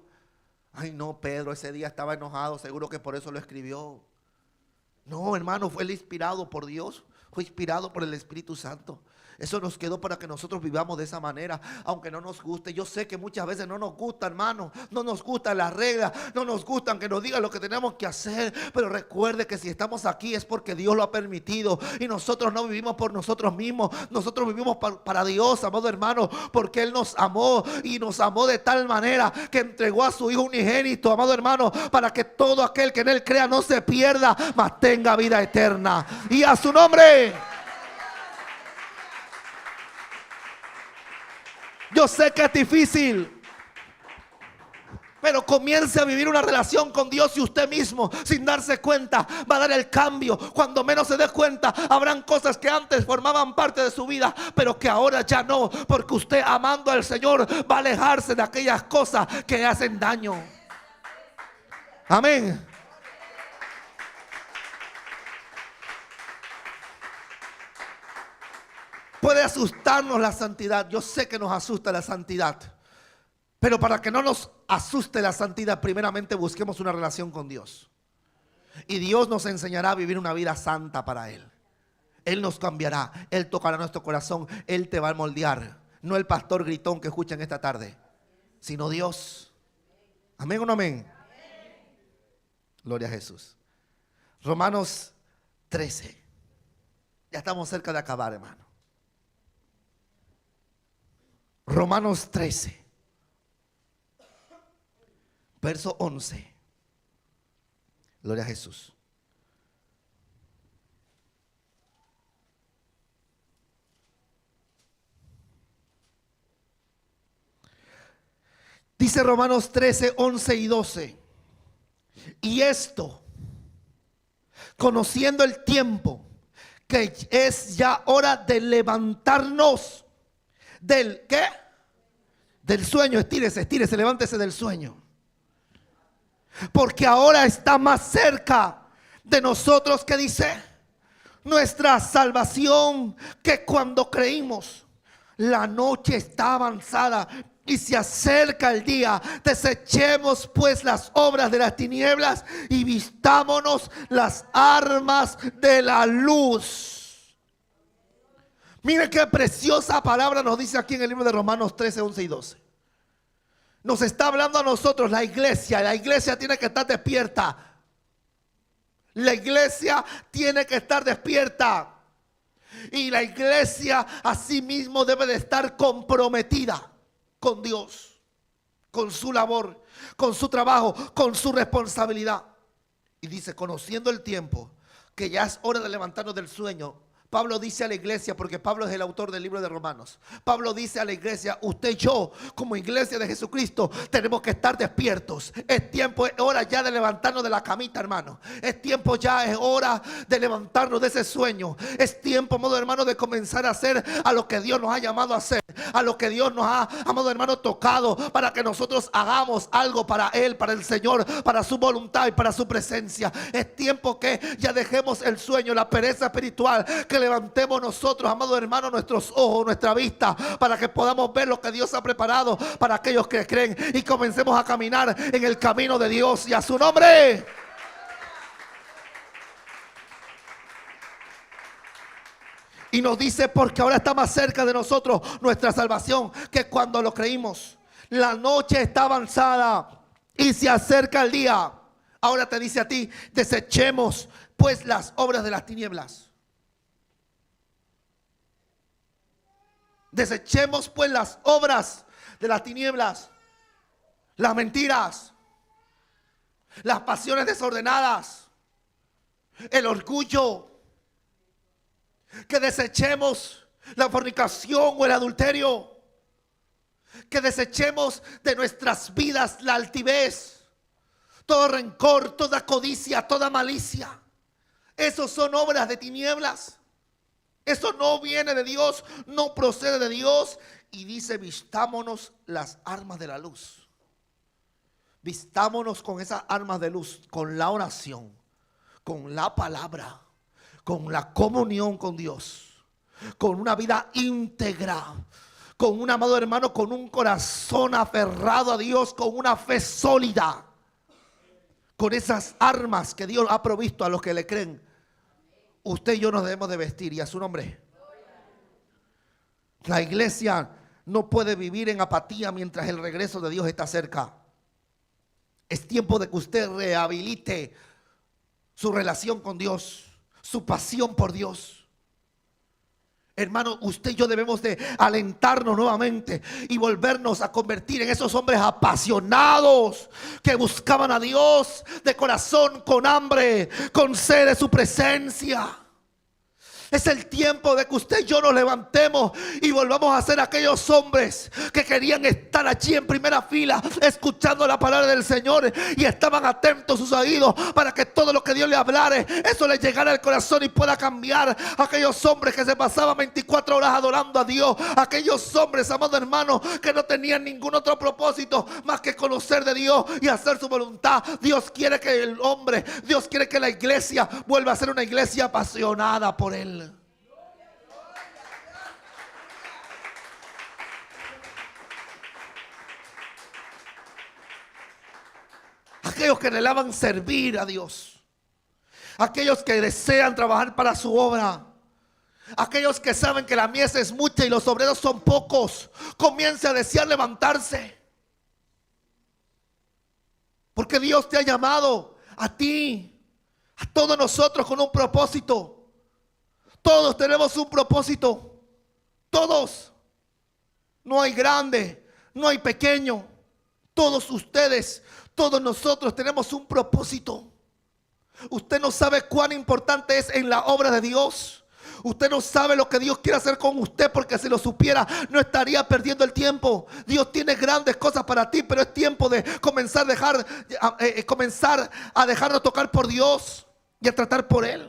Ay no, Pedro ese día estaba enojado, seguro que por eso lo escribió. No, hermano, fue el inspirado por Dios, fue inspirado por el Espíritu Santo. Eso nos quedó para que nosotros vivamos de esa manera, aunque no nos guste. Yo sé que muchas veces no nos gusta, hermano, no nos gustan las reglas, no nos gustan que nos digan lo que tenemos que hacer. Pero recuerde que si estamos aquí es porque Dios lo ha permitido, y nosotros no vivimos por nosotros mismos. Nosotros vivimos para Dios, amado hermano, porque Él nos amó, y nos amó de tal manera que entregó a su Hijo unigénito, amado hermano, para que todo aquel que en Él crea no se pierda, mas tenga vida eterna. Y a su nombre. Yo sé que es difícil, pero comience a vivir una relación con Dios, y usted mismo, sin darse cuenta, va a dar el cambio. Cuando menos se dé cuenta, habrán cosas que antes formaban parte de su vida, pero que ahora ya no, porque usted, amando al Señor, va a alejarse de aquellas cosas que le hacen daño. Amén. Puede asustarnos la santidad. Yo sé que nos asusta la santidad. Pero para que no nos asuste la santidad, primeramente busquemos una relación con Dios. Y Dios nos enseñará a vivir una vida santa para Él. Él nos cambiará. Él tocará nuestro corazón. Él te va a moldear. No el pastor gritón que escuchan esta tarde, sino Dios. Amén o no amén. Gloria a Jesús. Romanos 13. Ya estamos cerca de acabar, hermano. Romanos 13, verso 11. Gloria a Jesús. Dice Romanos 13, 11 y 12. Y esto, conociendo el tiempo, que es ya hora de levantarnos del ¿qué? Del sueño. Estírese, estírese, levántese del sueño. Porque ahora está más cerca de nosotros, que dice, nuestra salvación, que cuando creímos. La noche está avanzada y se acerca el día. Desechemos pues las obras de las tinieblas y vistámonos las armas de la luz. Mire qué preciosa palabra nos dice aquí en el libro de Romanos 13, 11 y 12. Nos está hablando a nosotros, la iglesia. La iglesia tiene que estar despierta. La iglesia tiene que estar despierta. Y la iglesia asimismo debe de estar comprometida con Dios, con su labor, con su trabajo, con su responsabilidad. Y dice, conociendo el tiempo, que ya es hora de levantarnos del sueño. Pablo dice a la iglesia, porque Pablo es el autor del libro de Romanos. Pablo dice a la iglesia, usted y yo, como iglesia de Jesucristo, tenemos que estar despiertos. Es tiempo, es hora ya de levantarnos de la camita, hermano. Es tiempo ya, es hora de levantarnos de ese sueño. Es tiempo, amado hermano, de comenzar a hacer a lo que Dios nos ha llamado a hacer. A lo que Dios nos ha, amado hermano, tocado, para que nosotros hagamos algo para Él, para el Señor, para su voluntad y para su presencia. Es tiempo que ya dejemos el sueño, la pereza espiritual, que levantemos nosotros, amados hermanos, nuestros ojos, nuestra vista, para que podamos ver lo que Dios ha preparado para aquellos que creen, y comencemos a caminar en el camino de Dios. Y a su nombre. Y nos dice, porque ahora está más cerca de nosotros nuestra salvación, que cuando lo creímos. La noche está avanzada y se acerca el día. Ahora te dice a ti, desechemos pues las obras de las tinieblas. Desechemos pues las obras de las tinieblas, las mentiras, las pasiones desordenadas, el orgullo. Que desechemos la fornicación o el adulterio. Que desechemos de nuestras vidas la altivez, todo rencor, toda codicia, toda malicia. Esos son obras de tinieblas. Eso no viene de Dios, no procede de Dios. Y dice, vistámonos las armas de la luz. Vistámonos con esas armas de luz, con la oración, con la palabra, con la comunión con Dios, con una vida íntegra, con un amado hermano, con un corazón aferrado a Dios, con una fe sólida, con esas armas que Dios ha provisto a los que le creen. Usted y yo nos debemos de vestir, y a su nombre. La iglesia no puede vivir en apatía mientras el regreso de Dios está cerca. Es tiempo de que usted rehabilite su relación con Dios, su pasión por Dios. Hermano, usted y yo debemos de alentarnos nuevamente y volvernos a convertir en esos hombres apasionados que buscaban a Dios de corazón, con hambre, con sed de su presencia. Es el tiempo de que usted y yo nos levantemos y volvamos a ser aquellos hombres que querían estar allí en primera fila escuchando la palabra del Señor y estaban atentos sus oídos para que todo lo que Dios le hablare, eso le llegara al corazón y pueda cambiar. Aquellos hombres que se pasaban 24 horas adorando a Dios, aquellos hombres, amados hermanos, que no tenían ningún otro propósito más que conocer de Dios y hacer su voluntad. Dios quiere que el hombre, Dios quiere que la iglesia vuelva a ser una iglesia apasionada por Él. Aquellos que anhelaban servir a Dios, aquellos que desean trabajar para su obra, aquellos que saben que la mies es mucha y los obreros son pocos, comience a desear levantarse, porque Dios te ha llamado a ti, a todos nosotros, con un propósito. Todos tenemos un propósito, todos. No hay grande, no hay pequeño. Todos ustedes, todos nosotros tenemos un propósito. Usted no sabe cuán importante es en la obra de Dios. Usted no sabe lo que Dios quiere hacer con usted, porque si lo supiera no estaría perdiendo el tiempo. Dios tiene grandes cosas para ti, pero es tiempo de comenzar a dejarnos tocar por Dios y a tratar por Él.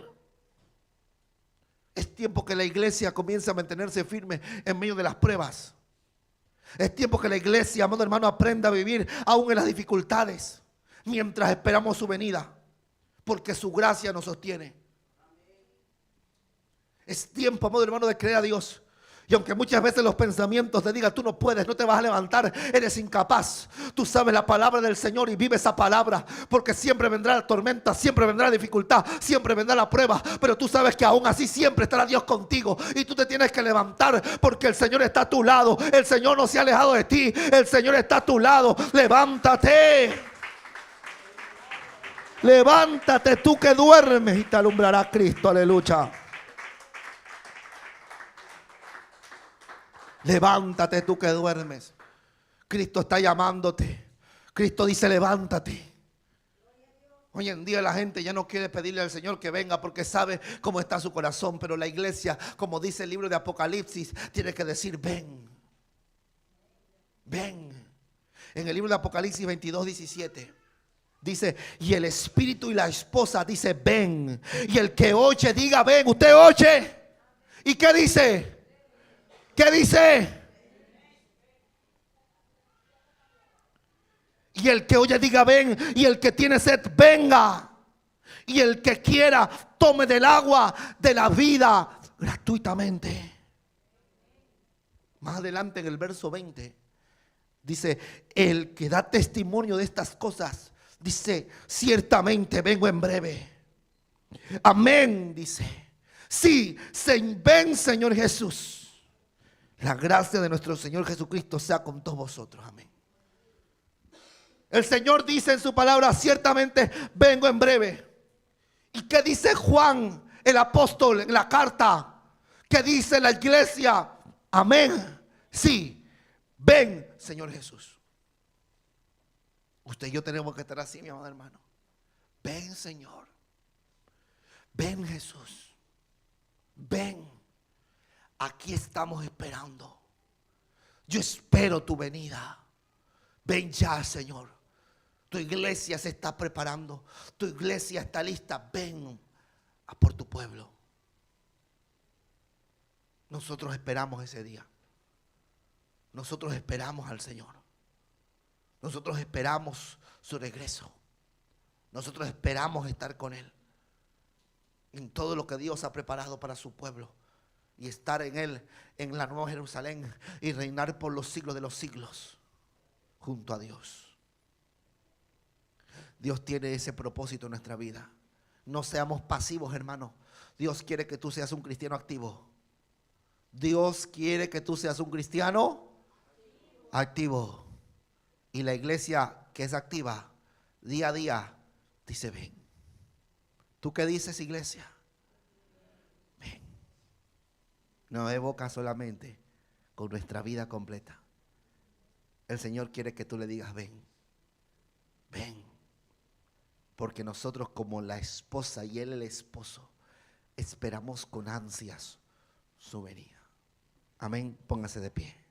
Es tiempo que la iglesia comience a mantenerse firme en medio de las pruebas. Es tiempo que la iglesia, amado hermano, aprenda a vivir aún en las dificultades mientras esperamos su venida, porque su gracia nos sostiene. Es tiempo, amado hermano, de creer a Dios. Y aunque muchas veces los pensamientos te digan, tú no puedes, no te vas a levantar, eres incapaz, tú sabes la palabra del Señor y vive esa palabra, porque siempre vendrá la tormenta, siempre vendrá la dificultad, siempre vendrá la prueba, pero tú sabes que aún así siempre estará Dios contigo y tú te tienes que levantar, porque el Señor está a tu lado. El Señor no se ha alejado de ti, el Señor está a tu lado. Levántate, levántate tú que duermes y te alumbrará Cristo. Aleluya. Levántate tú que duermes. Cristo está llamándote. Cristo dice, levántate. Hoy en día la gente ya no quiere pedirle al Señor que venga porque sabe cómo está su corazón. Pero la iglesia, como dice el libro de Apocalipsis, tiene que decir, ven. Ven. En el libro de Apocalipsis 22:17 dice, y el espíritu y la esposa dice, ven. Y el que oye diga, ven. ¿Usted oye? ¿Y qué dice? ¿Qué dice? Y el que oye diga ven, y el que tiene sed venga, y el que quiera tome del agua de la vida gratuitamente. Más adelante en el verso 20 dice, el que da testimonio de estas cosas dice, ciertamente vengo en breve. Amén, dice. Sí, ven Señor Jesús. La gracia de nuestro Señor Jesucristo sea con todos vosotros. Amén. El Señor dice en su palabra, ciertamente vengo en breve. ¿Y qué dice Juan, el apóstol, en la carta? ¿Qué dice la iglesia? Amén. Sí, ven, Señor Jesús. Usted y yo tenemos que estar así, mi amado hermano. Ven, Señor. Ven, Jesús. Ven. Aquí estamos esperando. Yo espero tu venida. Ven ya, Señor. Tu iglesia se está preparando. Tu iglesia está lista. Ven a por tu pueblo. Nosotros esperamos ese día. Nosotros esperamos al Señor. Nosotros esperamos su regreso. Nosotros esperamos estar con Él en todo lo que Dios ha preparado para su pueblo y estar en Él, en la nueva Jerusalén, y reinar por los siglos de los siglos junto a Dios. Dios tiene ese propósito en nuestra vida. No seamos pasivos, hermanos. Dios quiere que tú seas un cristiano activo. Dios quiere que tú seas un cristiano activo. Y la iglesia que es activa, día a día, dice ven. ¿Tú qué dices, iglesia? Ven. No de boca solamente, con nuestra vida completa. El Señor quiere que tú le digas ven. Ven. Porque nosotros, como la esposa y Él el esposo, esperamos con ansias su venida. Amén. Póngase de pie.